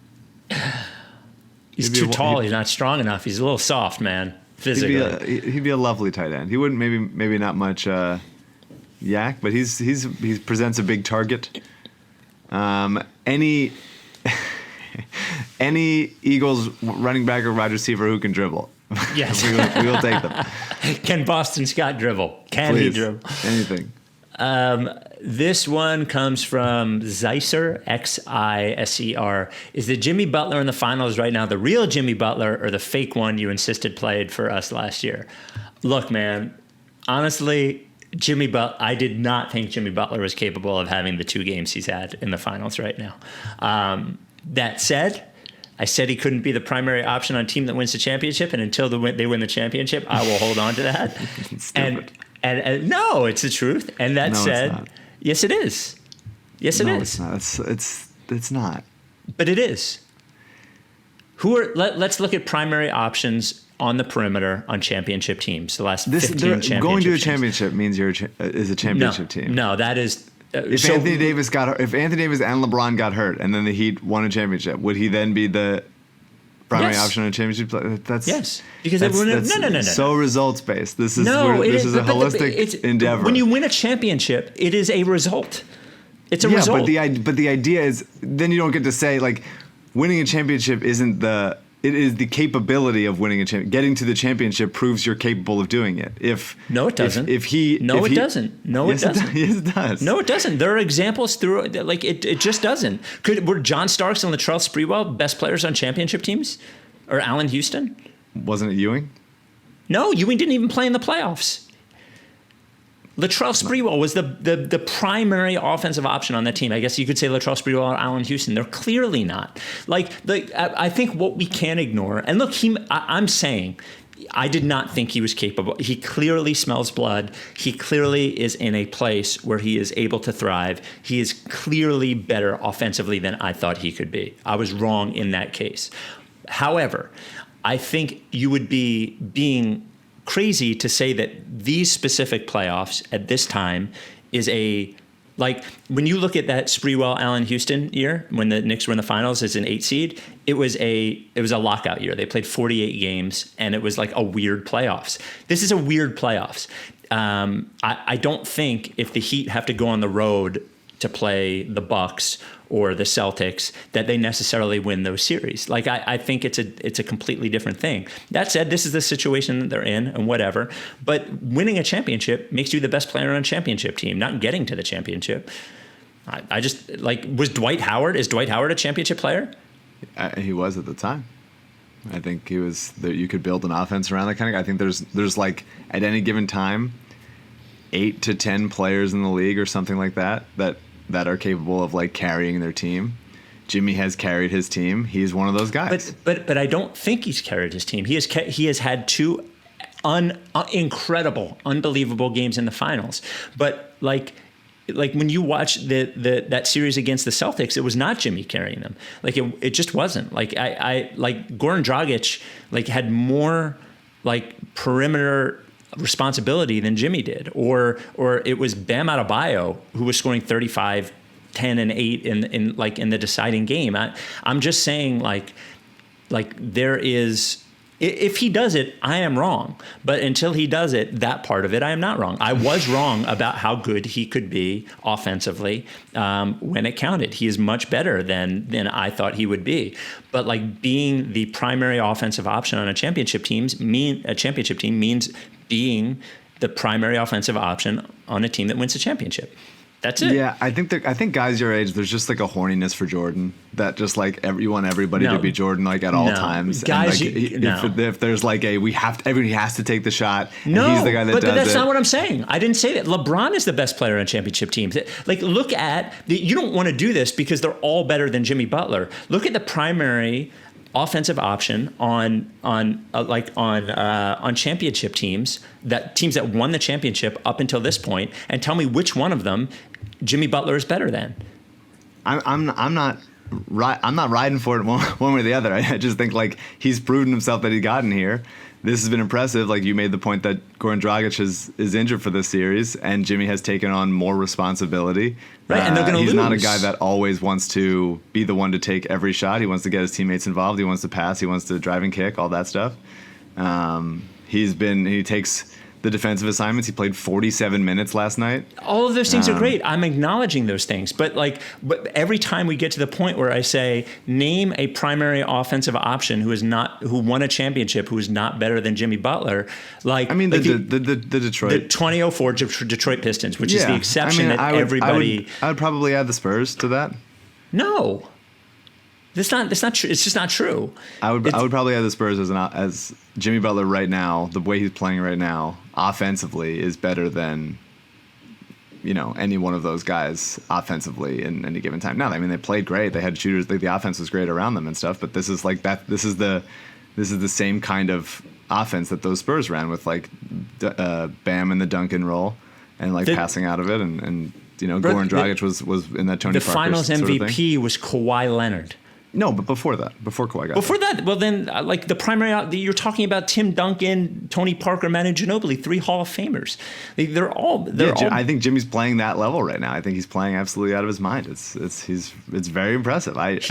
He's too tall. He's not strong enough. He's a little soft, man. Physically, he'd be a lovely tight end. He wouldn't maybe not much yak, but he presents a big target. Any Eagles running back or wide receiver who can dribble. Yes, we will take them. Can Boston Scott dribble? Can Please, he dribble? Anything. This one comes from Xiser, Xiser. Is the Jimmy Butler in the finals right now the real Jimmy Butler or the fake one you insisted played for us last year? Look, man, honestly, I did not think Jimmy Butler was capable of having the 2 games he's had in the finals right now. That said, I said he couldn't be the primary option on a team that wins the championship, and until they win the championship, I will hold on to that. And no, it's the truth. And that said, yes, it is. Yes, it is. It's not. It's not. But it is. Let's look at primary options on the perimeter on championship teams. The last 15 championship going to a teams. championship means is a championship team. No, that is. If Anthony Davis and LeBron got hurt, and then the Heat won a championship, would he then be the primary option on a championship? Yes, because no. So results based. This is a holistic endeavor. When you win a championship, it is a result. It's a result. But the idea is then you don't get to say like winning a championship it is the capability of winning a championship. Getting to the championship proves you're capable of doing it. No, it doesn't. It doesn't. Yes, it does. No, it doesn't. There are examples through like it just doesn't. Were John Starks and Latrell Sprewell best players on championship teams, or Allen Houston? Wasn't it Ewing? No, Ewing didn't even play in the playoffs. Latrell Sprewell was the primary offensive option on that team. I guess you could say Latrell Sprewell or Allen Houston. They're clearly not. I think what we can't ignore, and look, I'm saying, I did not think he was capable. He clearly smells blood. He clearly is in a place where he is able to thrive. He is clearly better offensively than I thought he could be. I was wrong in that case. However, I think you would be being crazy to say that these specific playoffs at this time is when you look at that Sprewell Allen Houston year when the Knicks were in the finals as an 8 seed, it was a lockout year. They played 48 games and it was like a weird playoffs. This is a weird playoffs. I don't think if the Heat have to go on the road to play the Bucks or the Celtics that they necessarily win those series. Like I think it's a completely different thing. That said, this is the situation that they're in and whatever. But winning a championship makes you the best player on a championship team, not getting to the championship. I just is Dwight Howard a championship player? He was at the time. I think he was. You could build an offense around that kind of guy. I think there's like at any given time 8 to 10 players in the league or something like that are capable of like carrying their team. Jimmy has carried his team. He's one of those guys. But I don't think he's carried his team. He has had 2 incredible, unbelievable games in the finals. But like when you watch that series against the Celtics, it was not Jimmy carrying them. Like it just wasn't. Like I Goran Dragic had more like perimeter responsibility than Jimmy did, or it was Bam Adebayo who was scoring 35, 10, and 8 in the deciding game. I'm just saying like there is. If he does it, I am wrong. But until he does it, that part of it, I am not wrong. I was wrong about how good he could be offensively when it counted. He is much better than I thought he would be. But like being the primary offensive option on a championship team means being the primary offensive option on a team that wins a championship. That's it. Yeah, I think guys your age, there's just like a horniness for Jordan that just like you want everybody to be Jordan like at all times. Guys, and like, if there's like everybody has to take the shot. No, and he's the guy that but does that's it. not what I'm saying. I didn't say that. LeBron is the best player on championship teams. Like, look at you don't want to do this because they're all better than Jimmy Butler. Look at the primary offensive option on championship teams that won the championship up until this point, and tell me which one of them Jimmy Butler is better than. I'm not riding for it one way or the other. I just think like he's proven himself that he's gotten here. This has been impressive. Like you made the point that Goran Dragic is injured for this series, and Jimmy has taken on more responsibility. Right, and they're going to lose. He's not a guy that always wants to be the one to take every shot. He wants to get his teammates involved. He wants to pass. He wants to drive and kick, all that stuff. He takes the defensive assignments. He played 47 minutes last night. All of those things are great. I'm acknowledging those things. But every time we get to the point where I say, name a primary offensive option who won a championship, who is not better than Jimmy Butler. The Detroit. The 2004 Detroit Pistons, which is the exception everybody. I would probably add the Spurs to that. No. That's not true. It's just not true. I would probably have the Spurs as Jimmy Butler right now. The way he's playing right now, offensively, is better than any one of those guys offensively in any given time. Now, I mean, they played great. They had shooters. The offense was great around them and stuff. But this is like that. This is the same kind of offense that those Spurs ran with, like Bam and the Duncan roll, and like passing out of it, and Goran Dragic was in that Tony Parker. The Finals MVP was Kawhi Leonard. No, but before Kawhi got Before that, well then, like the primary, you're talking about Tim Duncan, Tony Parker, Manu Ginobili, 3 Hall of Famers. They're all. I think Jimmy's playing that level right now. I think he's playing absolutely out of his mind. It's very impressive. This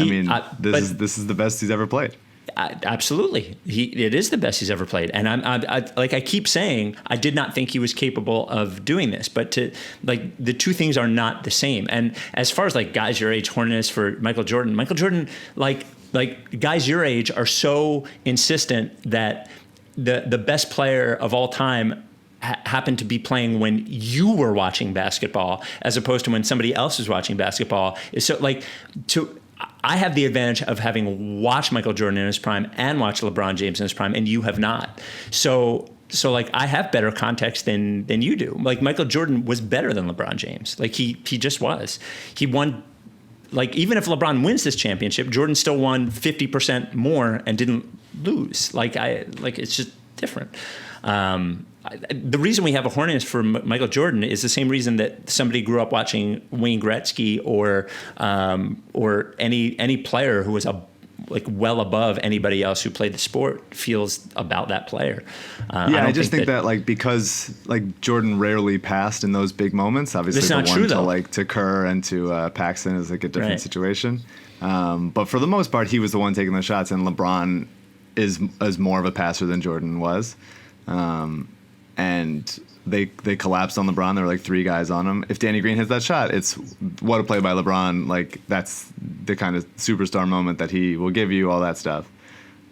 is the best he's ever played. Absolutely, it is the best he's ever played, and I keep saying, I did not think he was capable of doing this, but the two things are not the same. And as far as like guys your age, horniness for Michael Jordan, like guys your age are so insistent that the best player of all time happened to be playing when you were watching basketball, as opposed to when somebody else was watching basketball. So I have the advantage of having watched Michael Jordan in his prime and watched LeBron James in his prime, and you have not. So like I have better context than you do. Like Michael Jordan was better than LeBron James. Like he just was. He won. Like even if LeBron wins this championship, Jordan still won 50% more and didn't lose. It's just different. The reason we have a horniness for Michael Jordan is the same reason that somebody grew up watching Wayne Gretzky or any player who was well above anybody else who played the sport feels about that player. I just think that because Jordan rarely passed in those big moments. Obviously, it's not true though. To Kerr and to Paxson is like a different situation. But for the most part, he was the one taking the shots, and LeBron is more of a passer than Jordan was. And they collapsed on LeBron. There were like 3 guys on him. If Danny Green hits that shot, it's what a play by LeBron. Like that's the kind of superstar moment that he will give you, all that stuff.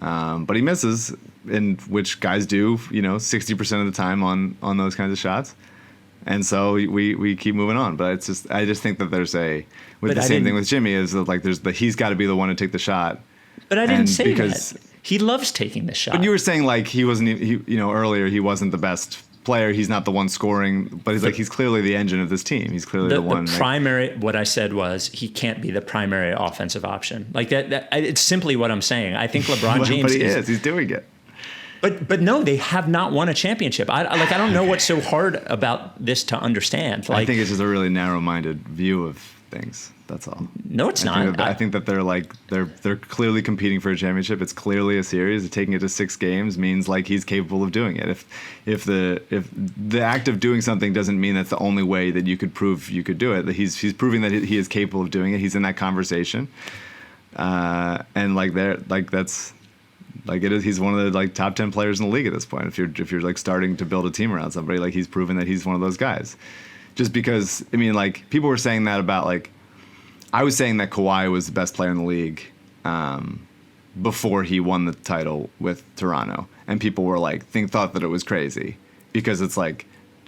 But he misses, in which guys do, 60% of the time on those kinds of shots. And so we keep moving on. But I just think that there's same thing with Jimmy is that he's got to be the one to take the shot. But I didn't say that. He loves taking the shot. But you were saying he wasn't. Earlier he wasn't the best player. He's not the one scoring. But he's clearly the engine of this team. He's clearly the one. The primary. What I said was he can't be the primary offensive option. Like that. It's simply what I'm saying. I think LeBron James. But he is. He's doing it. But no, they have not won a championship. I don't know what's so hard about this to understand. I think it's just a really narrow-minded view of things. That's all. No, it's not. I think that they're clearly competing for a championship. It's clearly a series. Taking it to 6 games means he's capable of doing it. If the act of doing something doesn't mean that's the only way that you could prove you could do it. He's proving that he is capable of doing it. He's in that conversation, and that's. It is. He's one of the top 10 players in the league at this point. If you're starting to build a team around somebody, he's proven that he's one of those guys. Just because people were saying that about I was saying that Kawhi was the best player in the league before he won the title with Toronto, and people were thought that it was crazy because it's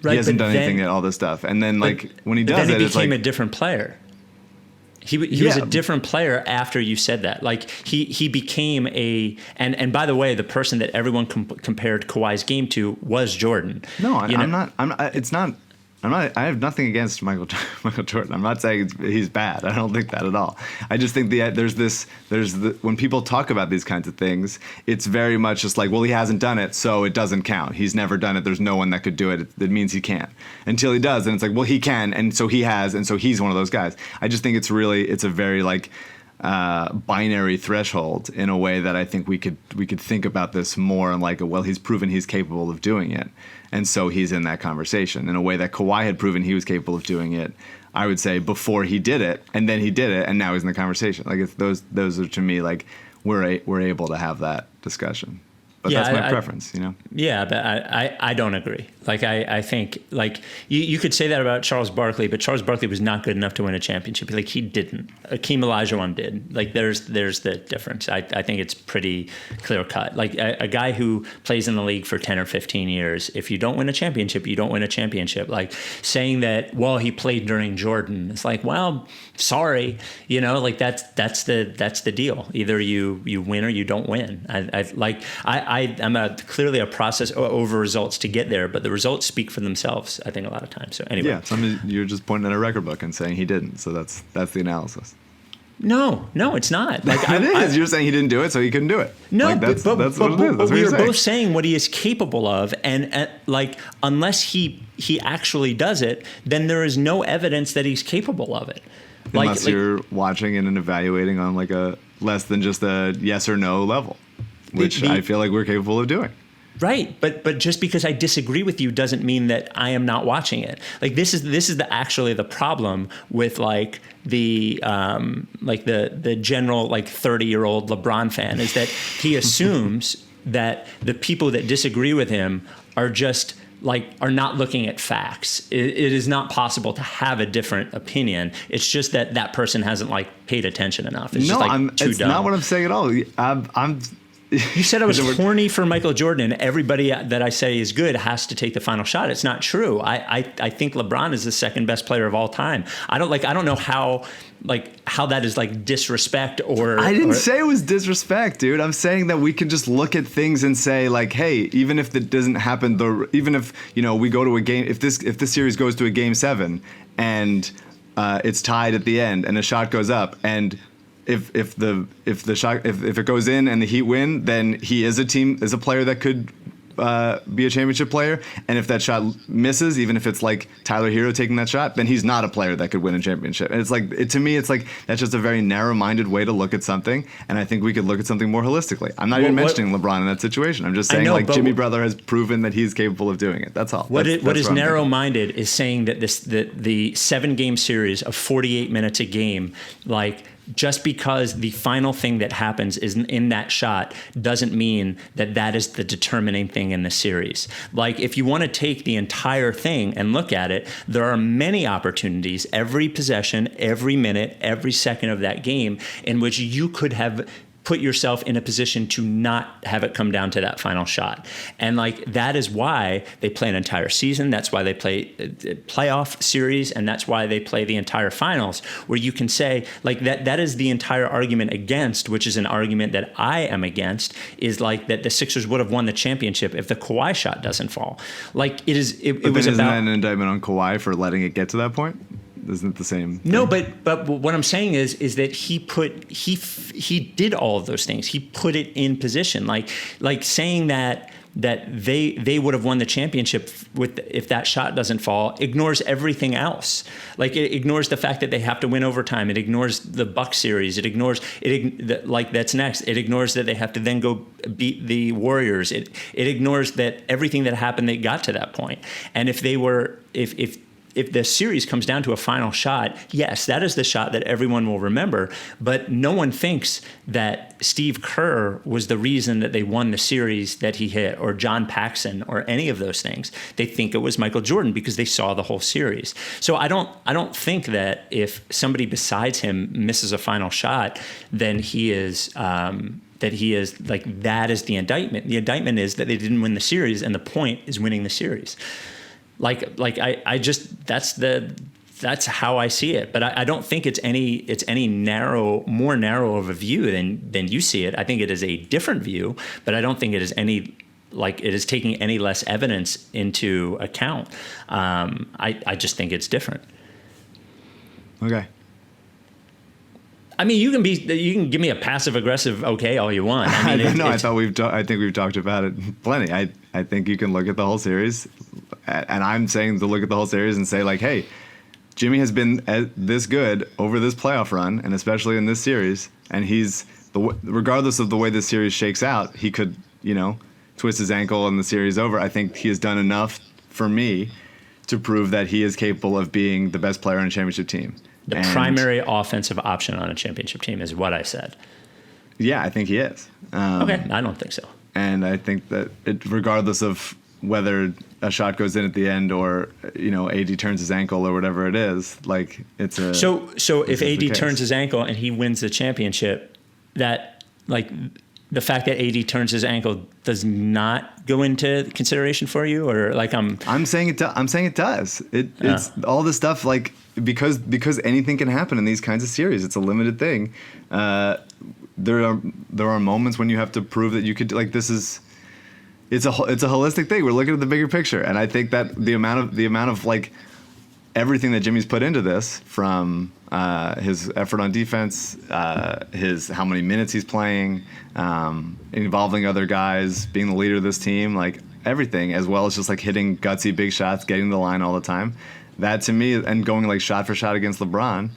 he hasn't done anything at all this stuff. And then like when he does then he it's like became a different player. He was a different player after you said that. Like he became and by the way, the person that everyone compared Kawhi's game to was Jordan. No, I'm not. I have nothing against Michael Jordan. I'm not saying he's bad. I don't think that at all. I just think when people talk about these kinds of things, it's very much just like, well, he hasn't done it, so it doesn't count. He's never done it. There's no one that could do it. That means he can't. Until he does, and it's like, well, he can, and so he has, and so he's one of those guys. I just think it's a very like binary threshold in a way that I think we could think about this more and like, well, he's proven he's capable of doing it. And so he's in that conversation in a way that Kawhi had proven he was capable of doing it, I would say, before he did it, and then he did it, and now he's in the conversation. Like it's those are to me like we're able to have that discussion. But that's my preference, you know? Yeah, but I don't agree. Like, I think, like, you could say that about Charles Barkley, but Charles Barkley was not good enough to win a championship. Like, he didn't. Akeem Olajuwon did. Like, there's the difference. I think it's pretty clear cut. Like, a guy who plays in the league for 10 or 15 years, if you don't win a championship, you don't win a championship. Like, saying that, well, he played during Jordan, it's like, well, sorry. You know, like, that's the deal. Either you win or you don't win. I'm clearly a process over results to get there, but the results speak for themselves, I think, a lot of times. So anyway. Yeah, you're just pointing at a record book and saying he didn't. So that's the analysis. No, it's not. Like, it is. You're saying he didn't do it, so he couldn't do it. No, like, that's what it is. That's what we you're were saying. both saying what he is capable of, and like, unless he actually does it, then there is no evidence that he's capable of it. Unless you're watching and evaluating on like a less than just a yes or no level, which I feel like we're capable of doing. Right, but just because I disagree with you doesn't mean that I am not watching it. Like, this is actually the problem with like the general like 30-year-old LeBron fan, is that he assumes that the people that disagree with him are just like are not looking at facts. It is not possible to have a different opinion. It's just that person hasn't like paid attention enough. It's just like too it's dumb. Not what I'm saying at all. You said I was horny for Michael Jordan, and everybody that I say is good has to take the final shot. It's not true. I think LeBron is the second best player of all time. I don't know how that is like disrespect or. I didn't say it was disrespect, dude. I'm saying that we can just look at things and say like, hey, even if it doesn't happen, even if we go to a game, if this series goes to a game 7 and it's tied at the end and a shot goes up and. If it goes in and the Heat win, then he is a player that could be a championship player. And if that shot misses, even if it's like Tyler Hero taking that shot, then he's not a player that could win a championship. And it's like to me, it's like that's just a very narrow-minded way to look at something. And I think we could look at something more holistically. I'm not even mentioning LeBron in that situation. I'm just saying Jimmy Butler has proven that he's capable of doing it. That's all. What is narrow-minded is saying that the 7-game series of 48 minutes a game, like. Just because the final thing that happens is in that shot doesn't mean that is the determining thing in the series. Like, if you want to take the entire thing and look at it, there are many opportunities, every possession, every minute, every second of that game in which you could have put yourself in a position to not have it come down to that final shot. And like, that is why they play an entire season. That's why they play playoff series. And that's why they play the entire finals, where you can say like that is the entire argument against, which is an argument that I am against, is like that the Sixers would have won the championship if the Kawhi shot doesn't fall. Like it was isn't that an indictment on Kawhi for letting it get to that point? Isn't it the same thing? No, but what I'm saying is that he did all of those things. He put it in position, like saying that they would have won the championship if that shot doesn't fall ignores everything else. Like, it ignores the fact that they have to win overtime. It ignores the Bucks series. It ignores that's next. It ignores that they have to then go beat the Warriors. It ignores that everything that happened they got to that point. And if the series comes down to a final shot, yes, that is the shot that everyone will remember. But no one thinks that Steve Kerr was the reason that they won the series that he hit, or John Paxson, or any of those things. They think it was Michael Jordan because they saw the whole series. So I don't think that if somebody besides him misses a final shot, then he is that is the indictment. The indictment is that they didn't win the series, and the point is winning the series. That's how I see it. But I don't think it's any more narrow of a view than you see it. I think it is a different view, but I don't think it is taking any less evidence into account. I just think it's different. Okay. I mean, you can give me a passive aggressive okay all you want. I mean, I think we've talked about it plenty. I think you can look at the whole series, and I'm saying to look at the whole series and say like, hey, Jimmy has been this good over this playoff run, and especially in this series, and regardless of the way this series shakes out, he could, twist his ankle and the series over. I think he has done enough for me to prove that he is capable of being the best player on a championship team. The primary offensive option on a championship team is what I said. Yeah, I think he is. Okay, I don't think so. And I think that regardless of whether a shot goes in at the end or AD turns his ankle or whatever it is, like it's a. So if AD turns his ankle and he wins the championship, that like the fact that AD turns his ankle does not go into consideration for you, or like I'm saying it. I'm saying it does. It's all this stuff like because anything can happen in these kinds of series. It's a limited thing. There are moments when you have to prove that you could like this is. It's a holistic thing. We're looking at the bigger picture, and I think that the amount of like everything that Jimmy's put into this, from his effort on defense, his how many minutes he's playing, involving other guys, being the leader of this team, like everything, as well as just like hitting gutsy big shots, getting to the line all the time. That to me, and going like shot for shot against LeBron,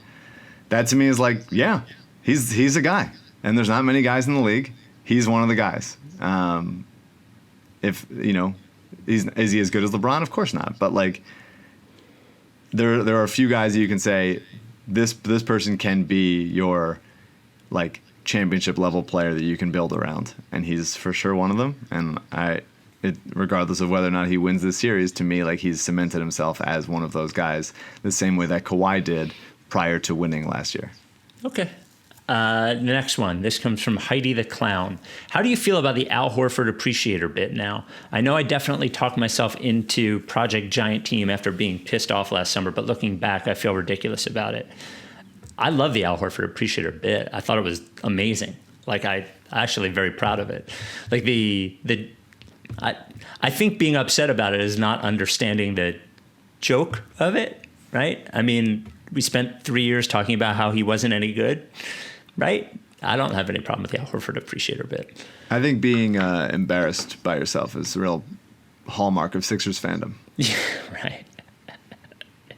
that to me is like, yeah, he's a guy, and there's not many guys in the league. He's one of the guys. If is he as good as LeBron? Of course not. But like, there are a few guys that you can say this person can be your like championship level player that you can build around, and he's for sure one of them. And regardless of whether or not he wins this series, to me, like he's cemented himself as one of those guys, the same way that Kawhi did prior to winning last year. Okay. The next one. This comes from Heidi the Clown. How do you feel about the Al Horford appreciator bit now? I know I definitely talked myself into Project Giant Team after being pissed off last summer, but looking back, I feel ridiculous about it. I love the Al Horford appreciator bit. I thought it was amazing. Like I'm actually very proud of it. Like I think being upset about it is not understanding the joke of it, right? I mean, we spent 3 years talking about how he wasn't any good. Right? I don't have any problem with the Al Horford appreciator bit. I think being embarrassed by yourself is a real hallmark of Sixers fandom. Yeah, right.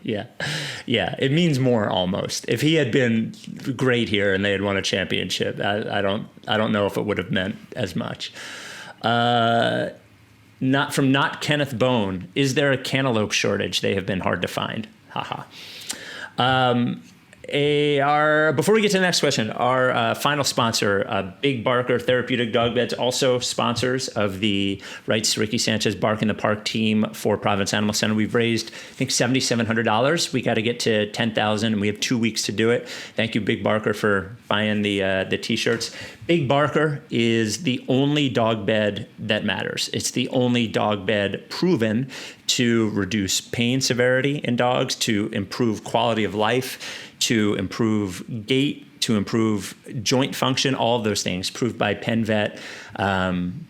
Yeah. It means more almost. If he had been great here and they had won a championship, I don't know if it would have meant as much. Not Kenneth Bone. Is there a cantaloupe shortage? They have been hard to find. Haha. Before we get to the next question, our final sponsor, Big Barker Therapeutic Dog Beds, also sponsors of the Rights to Ricky Sanchez Bark in the Park team for Providence Animal Center. We've raised, I think, $7,700. We got to get to 10,000, and we have 2 weeks to do it. Thank you, Big Barker, for buying the T-shirts. Big Barker is the only dog bed that matters. It's the only dog bed proven to reduce pain severity in dogs, to improve quality of life, to improve gait, to improve joint function, all of those things proved by Penn Vet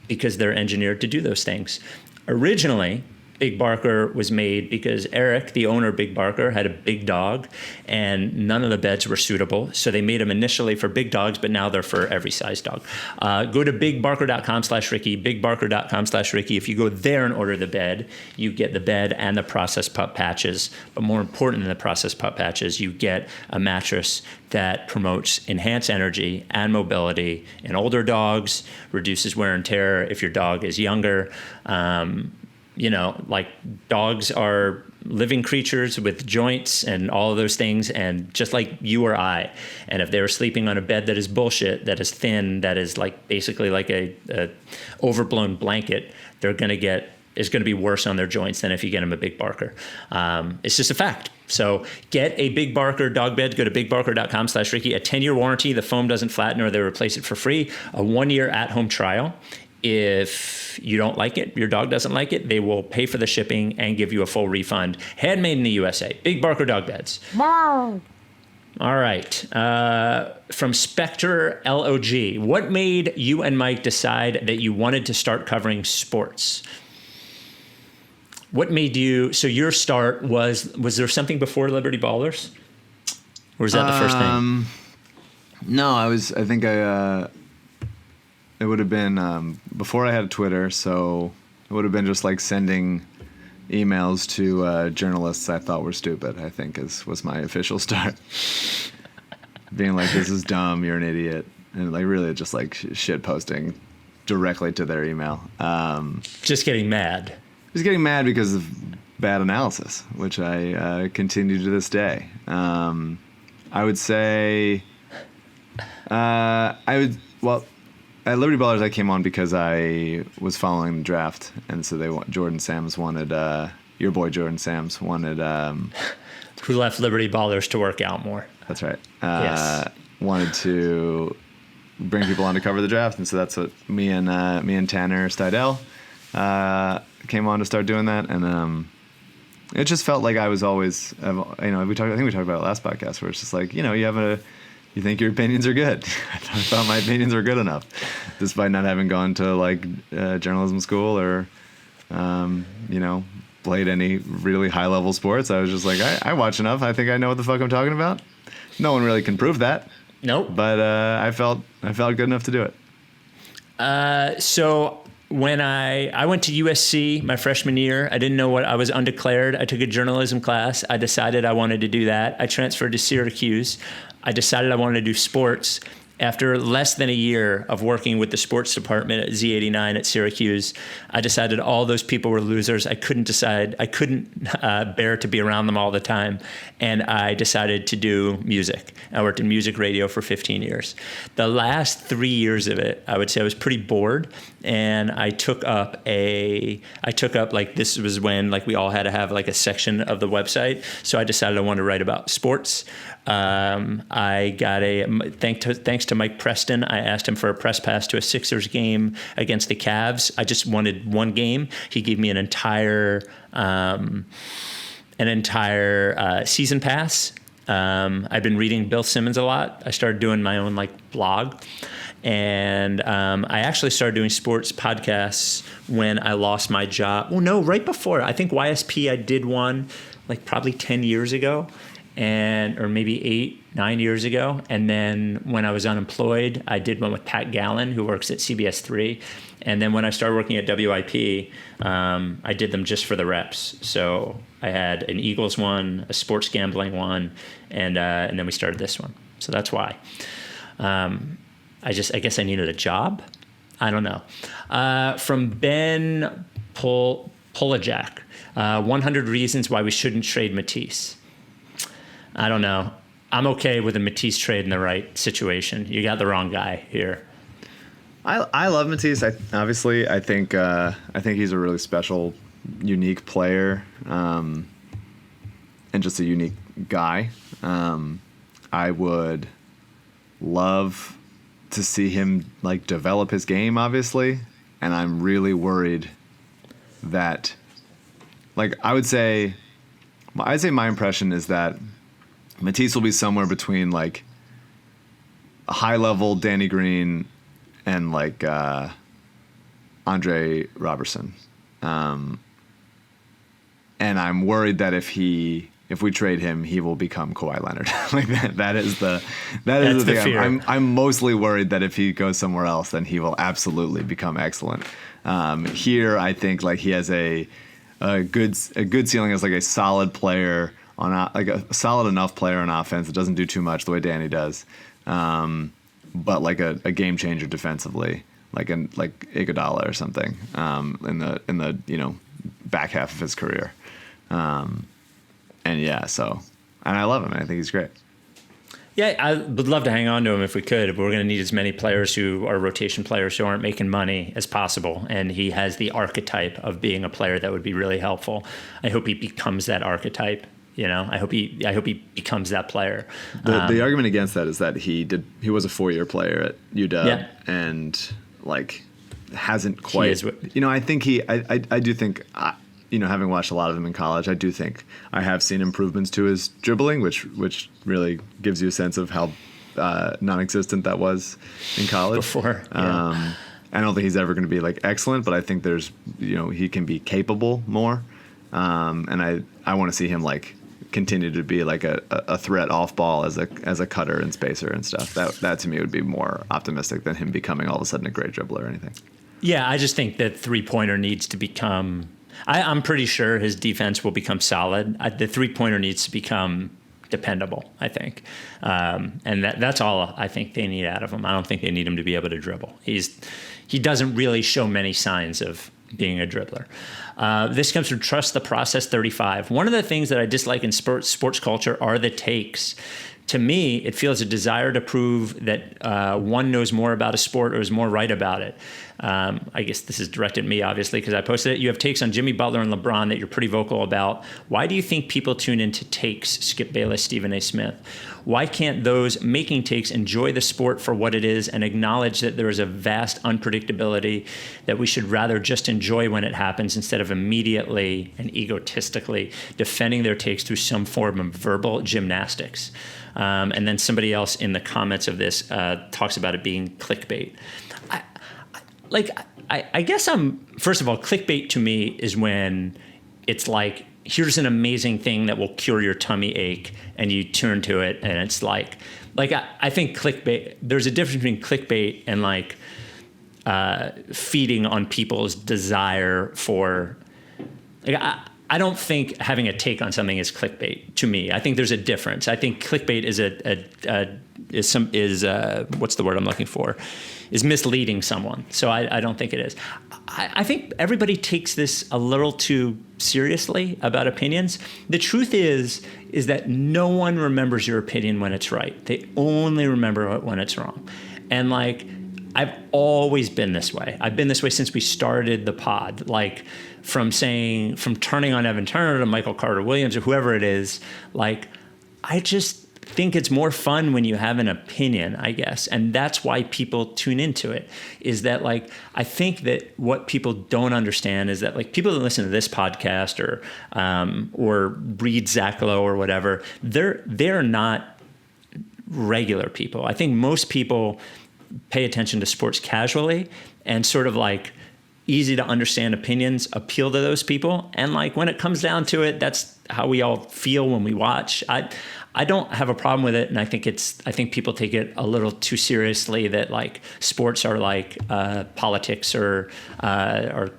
because they're engineered to do those things. Originally, Big Barker was made because Eric, the owner of Big Barker, had a big dog and none of the beds were suitable. So they made them initially for big dogs, but now they're for every size dog. Go to bigbarker.com/Ricky, bigbarker.com/Ricky. If you go there and order the bed, you get the bed and the Process Pup patches. But more important than the Process Pup patches, you get a mattress that promotes enhanced energy and mobility in older dogs, reduces wear and tear if your dog is younger. Like dogs are living creatures with joints and all of those things, and just like you or I. And if they were sleeping on a bed that is bullshit, that is thin, that is like basically like a overblown blanket, it's going to be worse on their joints than if you get them a Big Barker. It's just a fact. So get a Big Barker dog bed. Go to bigbarker.com/Ricky. A 10-year warranty. The foam doesn't flatten or they replace it for free. A 1-year at-home trial. If you don't like it, your dog doesn't like it, they will pay for the shipping and give you a full refund. Handmade in the USA. Big Barker dog beds. Wow. All right. From Spectre LOG. What made you and Mike decide that you wanted to start covering sports? What made you, so your start was there something before Liberty Ballers? Or was that the first thing? No, it would have been before I had Twitter, so it would have been just like sending emails to journalists I thought were stupid, I think was my official start. Being like, this is dumb, you're an idiot. And like really just like shit posting directly to their email. Just getting mad. Just getting mad because of bad analysis, which I continue to this day. I would say at Liberty Ballers, I came on because I was following the draft, and so Jordan Sams wanted your boy Jordan Sams wanted who left Liberty Ballers to work out more. That's right. Yes. Wanted to bring people on to cover the draft, and so that's what me and Tanner Stidell came on to start doing that, and it just felt like I was always, I think we talked about it last podcast, where it's just like, you think your opinions are good. I thought my opinions were good enough, despite not having gone to like journalism school or, played any really high level sports. I was just like, I watch enough. I think I know what the fuck I'm talking about. No one really can prove that. Nope. But I felt good enough to do it. So when I went to USC my freshman year, I didn't know what I was undeclared. I took a journalism class. I decided I wanted to do that. I transferred to Syracuse. I decided I wanted to do sports. After less than a year of working with the sports department at Z89 at Syracuse, I decided all those people were losers. I couldn't bear to be around them all the time. And I decided to do music. I worked in music radio for 15 years. The last 3 years of it, I would say I was pretty bored. And I took up like, this was when like we all had to have like a section of the website. So I decided I wanted to write about sports. I got thanks to Mike Preston, I asked him for a press pass to a Sixers game against the Cavs. I just wanted one game. He gave me an entire season pass. I've been reading Bill Simmons a lot. I started doing my own like blog. And I actually started doing sports podcasts when I lost my job. Well, no, right before. I think YSP, I did one like probably 10 years ago. Or maybe 8-9 years ago. And then when I was unemployed, I did one with Pat Gallen, who works at CBS3. And then when I started working at WIP, I did them just for the reps. So I had an Eagles one, a sports gambling one, and then we started this one. So that's why. I guess I needed a job. I don't know. From Ben Polajak, 100 reasons why we shouldn't trade Matisse. I don't know. I'm okay with a Matisse trade in the right situation. You got the wrong guy here. I love Matisse. I think he's a really special, unique player, and just a unique guy. I would love to see him like develop his game, obviously, and I'm really worried that, like, I'd say my impression is that Matisse will be somewhere between like a high level Danny Green and like Andre Robertson, and I'm worried that if we trade him, he will become Kawhi Leonard. Like that is the thing. Fear. I'm mostly worried that if he goes somewhere else, then he will absolutely become excellent. Here, I think like he has a good ceiling as like a solid player. Like a solid enough player on offense that doesn't do too much the way Danny does, but like a game changer defensively, like Iguodala or something in the back half of his career, and I love him. I think he's great. Yeah, I would love to hang on to him if we could. But we're going to need as many players who are rotation players who aren't making money as possible. And he has the archetype of being a player that would be really helpful. I hope he becomes that archetype. I hope he becomes that player. The argument against that is that he was a 4-year player at UW, and like hasn't quite. I think I do think. Having watched a lot of him in college, I do think I have seen improvements to his dribbling, which really gives you a sense of how non-existent that was in college. Before, yeah. I don't think he's ever going to be like excellent, but I think there's, he can be capable more. And I want to see him like continue to be like a threat off ball as a cutter and spacer and stuff. That to me would be more optimistic than him becoming all of a sudden a great dribbler or anything. Yeah, I just think that 3-pointer needs to become. I'm pretty sure his defense will become solid. The 3-pointer needs to become dependable, I think. And that's all I think they need out of him. I don't think they need him to be able to dribble. He doesn't really show many signs of being a dribbler. This comes from Trust the Process 35. One of the things that I dislike in sports culture are the takes. To me, it feels a desire to prove that one knows more about a sport or is more right about it. I guess this is directed at me, obviously, because I posted it. You have takes on Jimmy Butler and LeBron that you're pretty vocal about. Why do you think people tune into takes, Skip Bayless, Stephen A. Smith? Why can't those making takes enjoy the sport for what it is and acknowledge that there is a vast unpredictability that we should rather just enjoy when it happens instead of immediately and egotistically defending their takes through some form of verbal gymnastics? And then somebody else in the comments of this talks about it being clickbait. I guess first of all, clickbait to me is when it's like, here's an amazing thing that will cure your tummy ache, and you turn to it, and it's like I think clickbait, there's a difference between clickbait and like feeding on people's desire for, I don't think having a take on something is clickbait to me. I think there's a difference. I think clickbait is what's the word I'm looking for? Is misleading someone. So I don't think it is. I think everybody takes this a little too seriously about opinions. The truth is that no one remembers your opinion when it's right. They only remember it when it's wrong. And like, I've always been this way. I've been this way since we started the pod. Like from turning on Evan Turner to Michael Carter Williams or whoever it is, like I just think it's more fun when you have an opinion, I guess. And that's why people tune into it, is that like, I think that what people don't understand is that like people that listen to this podcast or read Zach Lowe or whatever, they're not regular people. I think most people pay attention to sports casually and sort of like easy to understand opinions appeal to those people. And like when it comes down to it, that's how we all feel when we watch. I don't have a problem with it, and I think people take it a little too seriously that like sports are like politics or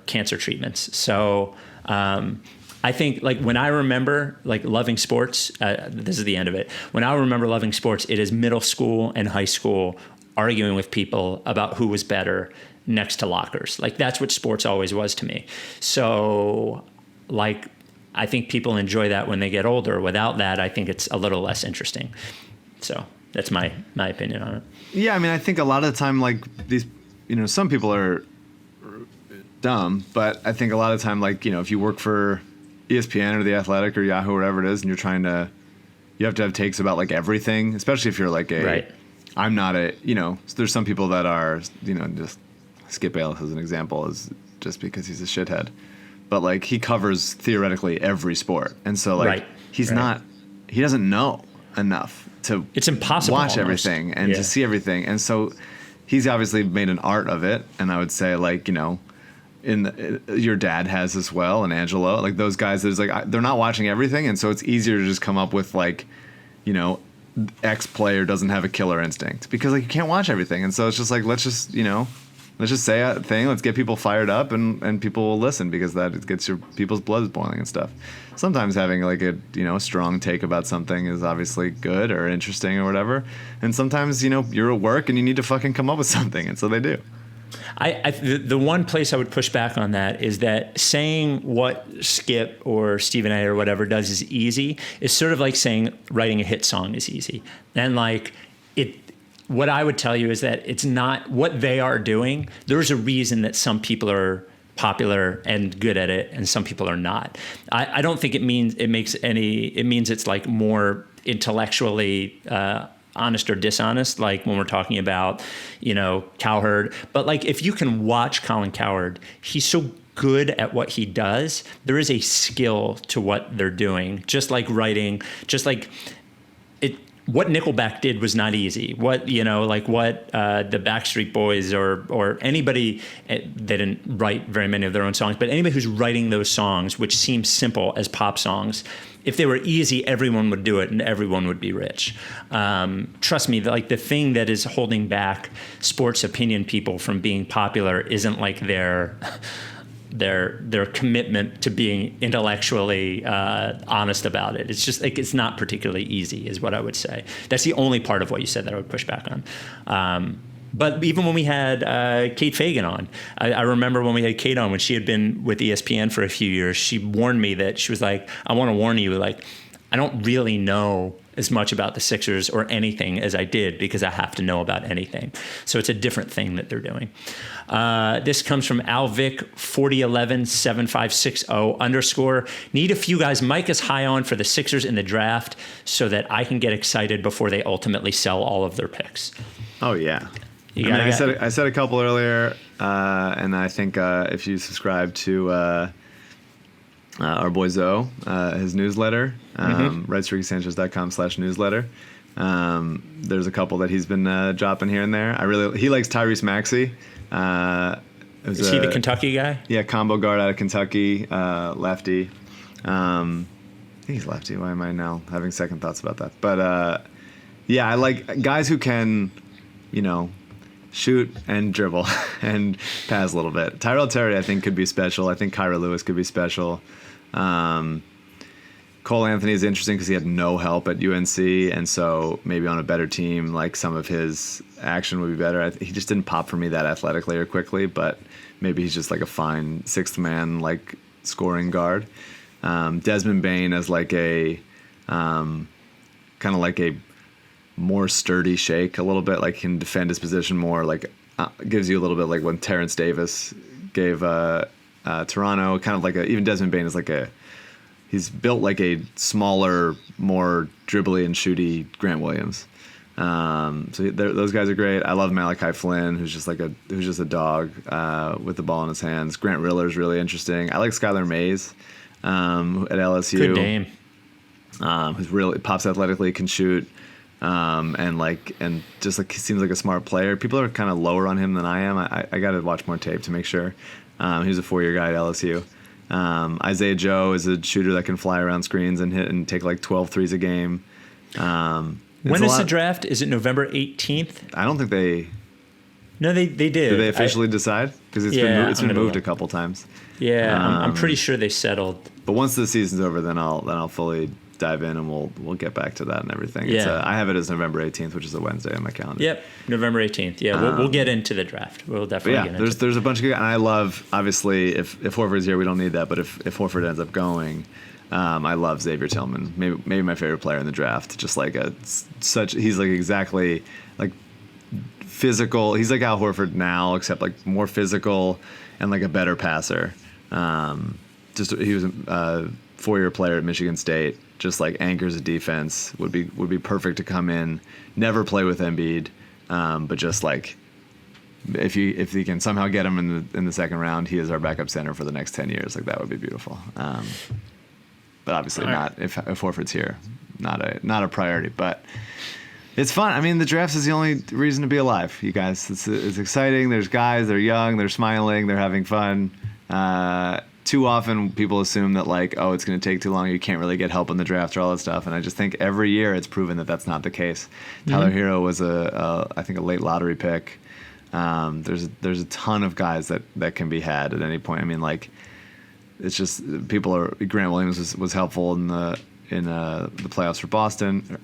cancer treatments. So I think like when I remember like loving sports, this is the end of it. When I remember loving sports, it is middle school and high school arguing with people about who was better next to lockers. Like that's what sports always was to me. So like, I think people enjoy that when they get older. Without that, I think it's a little less interesting. So that's my opinion on it. Yeah, I mean, I think a lot of the time, like these, some people are dumb, but I think a lot of the time, like, if you work for ESPN or The Athletic or Yahoo or whatever it is, and you have to have takes about like everything, especially if you're like right. I'm not there's some people that are, just Skip Bayless as an example is just because he's a shithead. But like he covers theoretically every sport, and so like he doesn't know enough to it's impossible watch almost. Everything and to see everything, and so he's obviously made an art of it. And I would say like your dad has as well, and Angelo, like those guys. There's like they're not watching everything, and so it's easier to just come up with like X player doesn't have a killer instinct because like you can't watch everything, and so it's just like let's just say a thing. Let's get people fired up, and people will listen because that gets people's blood boiling and stuff. Sometimes having like a strong take about something is obviously good or interesting or whatever. And sometimes you're at work and you need to fucking come up with something, and so they do. The one place I would push back on that is that saying what Skip or Stephen A. or whatever does is easy. It's sort of like saying writing a hit song is easy, and like it. What I would tell you is that it's not what they are doing. There's a reason that some people are popular and good at it and some people are not. I don't think it means it's like more intellectually honest or dishonest, like when we're talking about, Cowherd. But like, if you can watch Colin Cowherd, he's so good at what he does. There is a skill to what they're doing. Just like writing, just like what Nickelback did was not easy. What the Backstreet Boys or anybody, they didn't write very many of their own songs, but anybody who's writing those songs, which seem simple as pop songs, if they were easy, everyone would do it and everyone would be rich. Trust me, like the thing that is holding back sports opinion people from being popular isn't like their commitment to being intellectually honest about it. It's just like, it's not particularly easy is what I would say. That's the only part of what you said that I would push back on. But even when we had Kate Fagan on, I remember when we had Kate on, when she had been with ESPN for a few years, she warned me that she was like, I want to warn you, like, I don't really know as much about the Sixers or anything as I did because I have to know about anything. So it's a different thing that they're doing. This comes from Alvic40117560_ Need a few guys Mike is high on for the Sixers in the draft so that I can get excited before they ultimately sell all of their picks. Oh, yeah. I said a couple earlier, and I think if you subscribe to our boy Zoe, his newsletter, rightsrickysanchez.com/newsletter. There's a couple that he's been dropping here and there. He likes Tyrese Maxey. Is he the Kentucky guy? Yeah, combo guard out of Kentucky, lefty. I think he's lefty. Why am I now having second thoughts about that? But yeah, I like guys who can, shoot and dribble and pass a little bit. Tyrell Terry, I think, could be special. I think Kyra Lewis could be special. Cole Anthony is interesting because he had no help at UNC, and so maybe on a better team, like some of his action would be better. He just didn't pop for me that athletically or quickly, but maybe he's just like a fine sixth man, like scoring guard. Desmond Bane as like a kind of like a more sturdy shake a little bit, like can defend his position more, like gives you a little bit like when Terrence Davis gave Toronto, kind of like even Desmond Bane is like he's built like a smaller, more dribbly and shooty Grant Williams. So those guys are great. I love Malachi Flynn, who's just a dog with the ball in his hands. Grant Riller's really interesting. I like Skylar Mays at LSU. Good name. Who's really pops athletically, can shoot. And just like he seems like a smart player. People are kind of lower on him than I am. I got to watch more tape to make sure. He's a 4-year guy at LSU. Isaiah Joe is a shooter that can fly around screens and hit and take like 12 threes a game. When is the draft? Is it November 18th? I don't think they. No, they did. Did they officially decide? Because it's been moved a couple times. Yeah, I'm pretty sure they settled. But once the season's over, then I'll fully dive in and we'll get back to that and everything. Yeah. I have it as November 18th, which is a Wednesday on my calendar. Yep, November 18th. Yeah, we'll get into the draft. We'll definitely get into there's a bunch of good, and I love, obviously, if Horford's here, we don't need that, but if Horford ends up going, I love Xavier Tillman, maybe my favorite player in the draft. Just like he's like exactly like physical. He's like Al Horford now, except like more physical and like a better passer. He was a 4-year player at Michigan State. Just like anchors a defense, would be perfect to come in, never play with Embiid, but just like if you can somehow get him in the second round, he is our backup center for the next 10 years. Like that would be beautiful. But obviously not if Horford's here, not a priority. But it's fun. I mean, the draft is the only reason to be alive, you guys. It's exciting. There's guys. They're young. They're smiling. They're having fun. Too often people assume that like, oh, it's going to take too long. You can't really get help in the draft or all that stuff. And I just think every year it's proven that that's not the case. Tyler Hero was I think a late lottery pick. There's a ton of guys that can be had at any point. I mean, like it's just Grant Williams was helpful in the playoffs for Boston.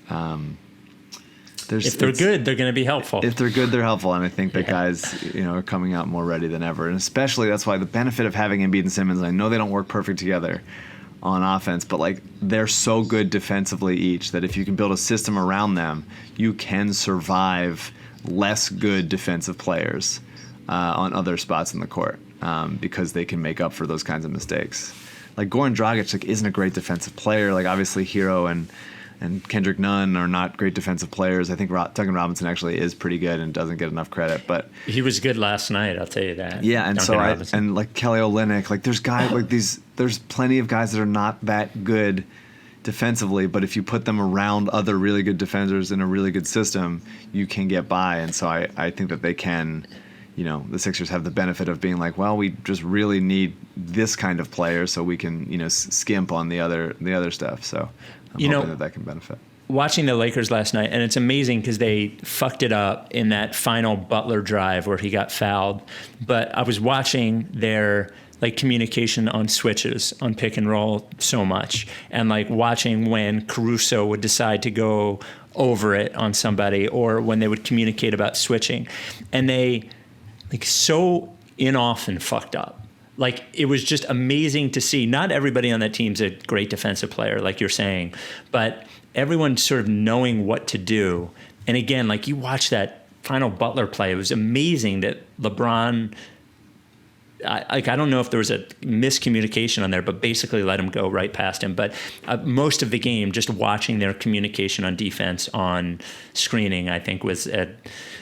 If they're good, they're going to be helpful. If they're good, they're helpful, and I think that guys, are coming out more ready than ever. And especially that's why the benefit of having Embiid and Simmons. I know they don't work perfect together on offense, but like they're so good defensively each that if you can build a system around them, you can survive less good defensive players on other spots in the court because they can make up for those kinds of mistakes. Like Goran Dragic isn't a great defensive player. Like obviously Hero and and Kendrick Nunn are not great defensive players. I think Duncan Robinson actually is pretty good and doesn't get enough credit, but he was good last night. I'll tell you that. Yeah, and Duncan like Kelly Olynyk, like there's guys like these. There's plenty of guys that are not that good defensively, but if you put them around other really good defenders in a really good system, you can get by. And so I think that they can. The Sixers have the benefit of being like, well, we just really need this kind of player so we can, skimp on the other stuff. So I'm hoping that can benefit. Watching the Lakers last night, and it's amazing because they fucked it up in that final Butler drive where he got fouled. But I was watching their communication on switches, on pick and roll so much, and watching when Caruso would decide to go over it on somebody, or when they would communicate about switching, and they so often fucked up. It was just amazing to see. Not everybody on that team's a great defensive player, like you're saying, but everyone sort of knowing what to do. And again, you watch that final Butler play, it was amazing that LeBron, I don't know if there was a miscommunication on there, but basically let him go right past him. But most of the game, just watching their communication on defense, on screening, I think was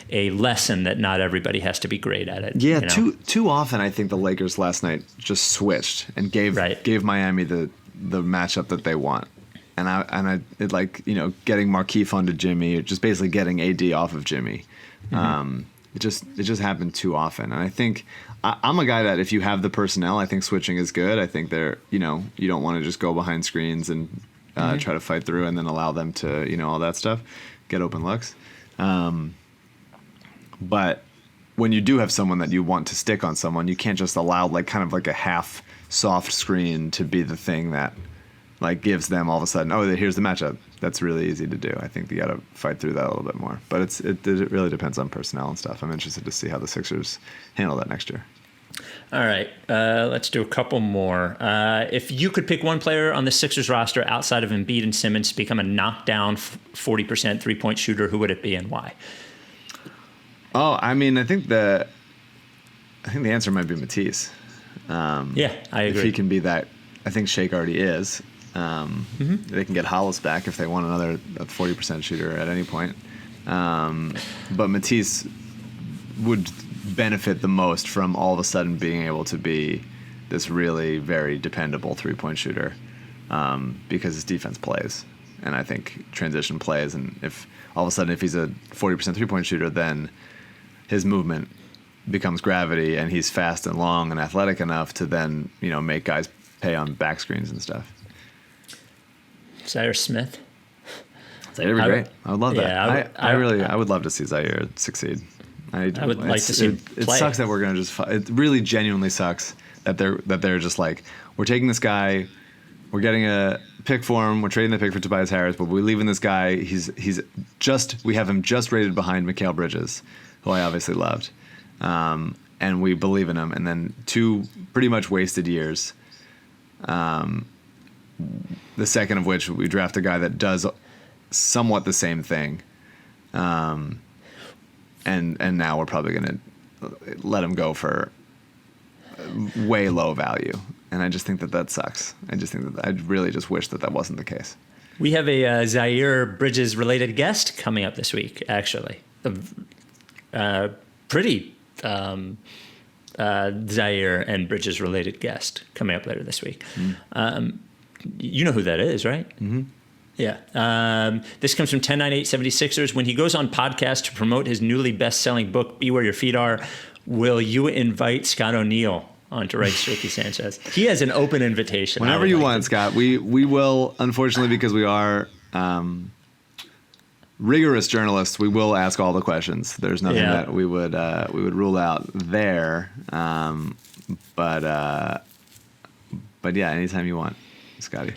a lesson that not everybody has to be great at it. Yeah, too often I think the Lakers last night just switched and gave Miami the matchup that they want. And getting Markieff onto Jimmy, just basically getting AD off of Jimmy. Mm-hmm. It just happened too often. And I think I'm a guy that if you have the personnel, I think switching is good. I think you don't want to just go behind screens and try to fight through and then allow them to, all that stuff, get open looks. But when you do have someone that you want to stick on someone, you can't just allow a half soft screen to be the thing that gives them all of a sudden, oh, here's the matchup. That's really easy to do. I think you got to fight through that a little bit more. But it really depends on personnel and stuff. I'm interested to see how the Sixers handle that next year. All right, let's do a couple more. If you could pick one player on the Sixers roster outside of Embiid and Simmons to become a knockdown 40% three-point shooter, who would it be and why? Oh, I mean, I think the answer might be Matisse. Yeah, I agree. If he can be that, I think Shake already is. They can get Hollis back if they want another 40% shooter at any point. But Matisse would benefit the most from all of a sudden being able to be this really very dependable three-point shooter because his defense plays. And I think transition plays. And if all of a sudden if he's a 40% three-point shooter, then his movement becomes gravity and he's fast and long and athletic enough to then, make guys pay on back screens and stuff. Zaire Smith. Zaire would be great. I would love that. Yeah, I would love to see Zaire succeed. I would like to see him play. It sucks that we're going to just. It really genuinely sucks that they're just we're taking this guy, we're getting a pick for him, we're trading the pick for Tobias Harris, but we're leaving this guy. We have him just rated behind Mikal Bridges, who I obviously loved, and we believe in him. And then 2 pretty much wasted years. The second of which we draft a guy that does somewhat the same thing. And now we're probably going to let him go for way low value. And I just think that sucks. I really just wish that wasn't the case. We have a Zaire Bridges related guest coming up this week, actually. Pretty Zaire and Bridges related guest coming up later this week. You know who that is, right? Mm-hmm. Yeah. This comes from 109876ers. When he goes on podcast to promote his newly best-selling book, Be Where Your Feet Are, will you invite Scott O'Neal on to write Strictly Sanchez? He has an open invitation. Whenever you want, Scott. We will, unfortunately, because we are rigorous journalists, we will ask all the questions. There's nothing that we would rule out there. But yeah, anytime you want, Scotty.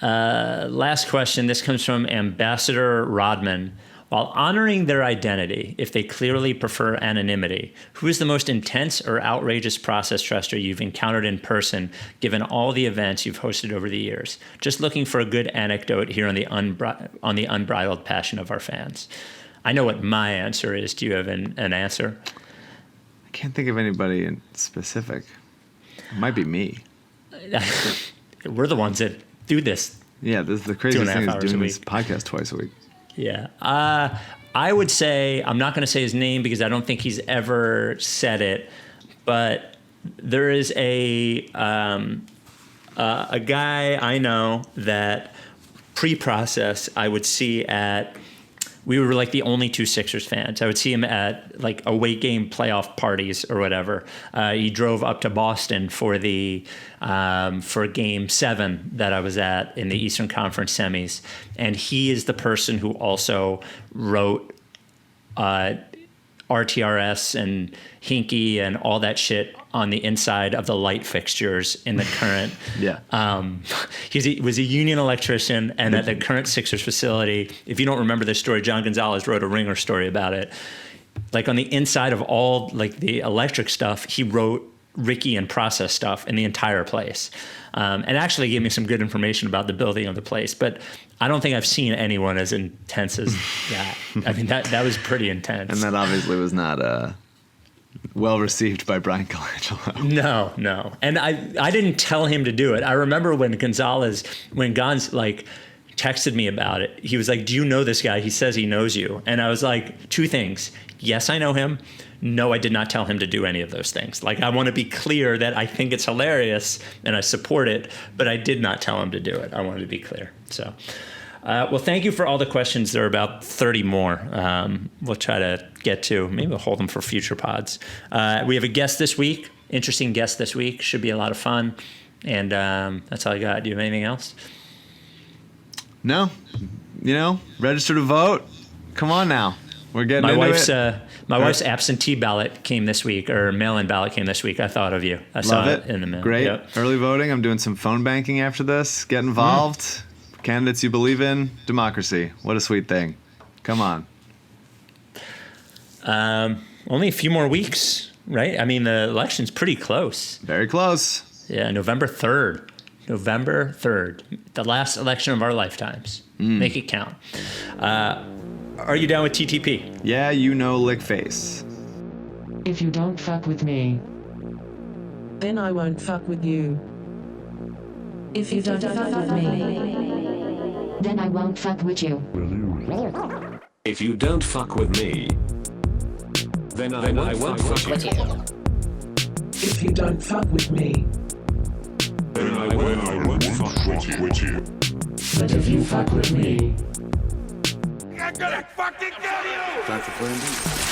Last question. This comes from Ambassador Rodman. While honoring their identity, if they clearly prefer anonymity, who is the most intense or outrageous process truster you've encountered in person, given all the events you've hosted over the years? Just looking for a good anecdote here on the unbridled passion of our fans. I know what my answer is. Do you have an answer? I can't think of anybody in specific. It might be me. We're the ones that do this Yeah, this is the craziest 2.5 thing is hours a doing this week. podcast twice a week. Yeah. I would say, I'm not going to say his name because I don't think he's ever said it, but there is a guy I know that pre-process I would see we were like the only two Sixers fans. I would see him at like away game playoff parties or whatever. He drove up to Boston for for Game 7 that I was at in the Eastern Conference semis, and he is the person who also wrote RTRS and Hinky and all that shit on the inside of the light fixtures in the current. Yeah. He was a union electrician, and at the current Sixers facility, if you don't remember this story, John Gonzalez wrote a Ringer story about it. Like on the inside of all like the electric stuff, he wrote Ricky and process stuff in the entire place. And actually gave me some good information about the building of the place. But I don't think I've seen anyone as intense as that. I mean, that was pretty intense. And that obviously was not well received by Brian Colangelo. No. And I didn't tell him to do it. I remember when Gonz like texted me about it, he was like, do you know this guy? He says he knows you. And I was like, two things. Yes, I know him. No, I did not tell him to do any of those things. Like, I want to be clear that I think it's hilarious and I support it, but I did not tell him to do it. I wanted to be clear. So, well, thank you for all the questions. There are about 30 more. We'll try to get to. Maybe we'll hold them for future pods. We have a guest this week. Interesting guest this week. Should be a lot of fun. And that's all I got. Do you have anything else? No. Register to vote. Come on now. We're getting into it. My wife's absentee ballot came this week, or mail-in ballot came this week. I thought of you. I saw it in the mail. Great. Yep. Early voting. I'm doing some phone banking after this. Get involved. Candidates you believe in. Democracy. What a sweet thing. Come on. Only a few more weeks, right? I mean, the election's pretty close. Very close. Yeah, November 3rd. November 3rd. The last election of our lifetimes. Make it count. Are you down with TTP? Yeah, lick face. If you don't fuck with me, then I won't fuck with you. if you don't fuck with me, then I won't fuck with you. If you don't fuck with me, then I won't fuck with you. If you don't fuck with me, Then I won't fuck with you. But if you fuck with me, I'm gonna fucking kill you! That's a plan B.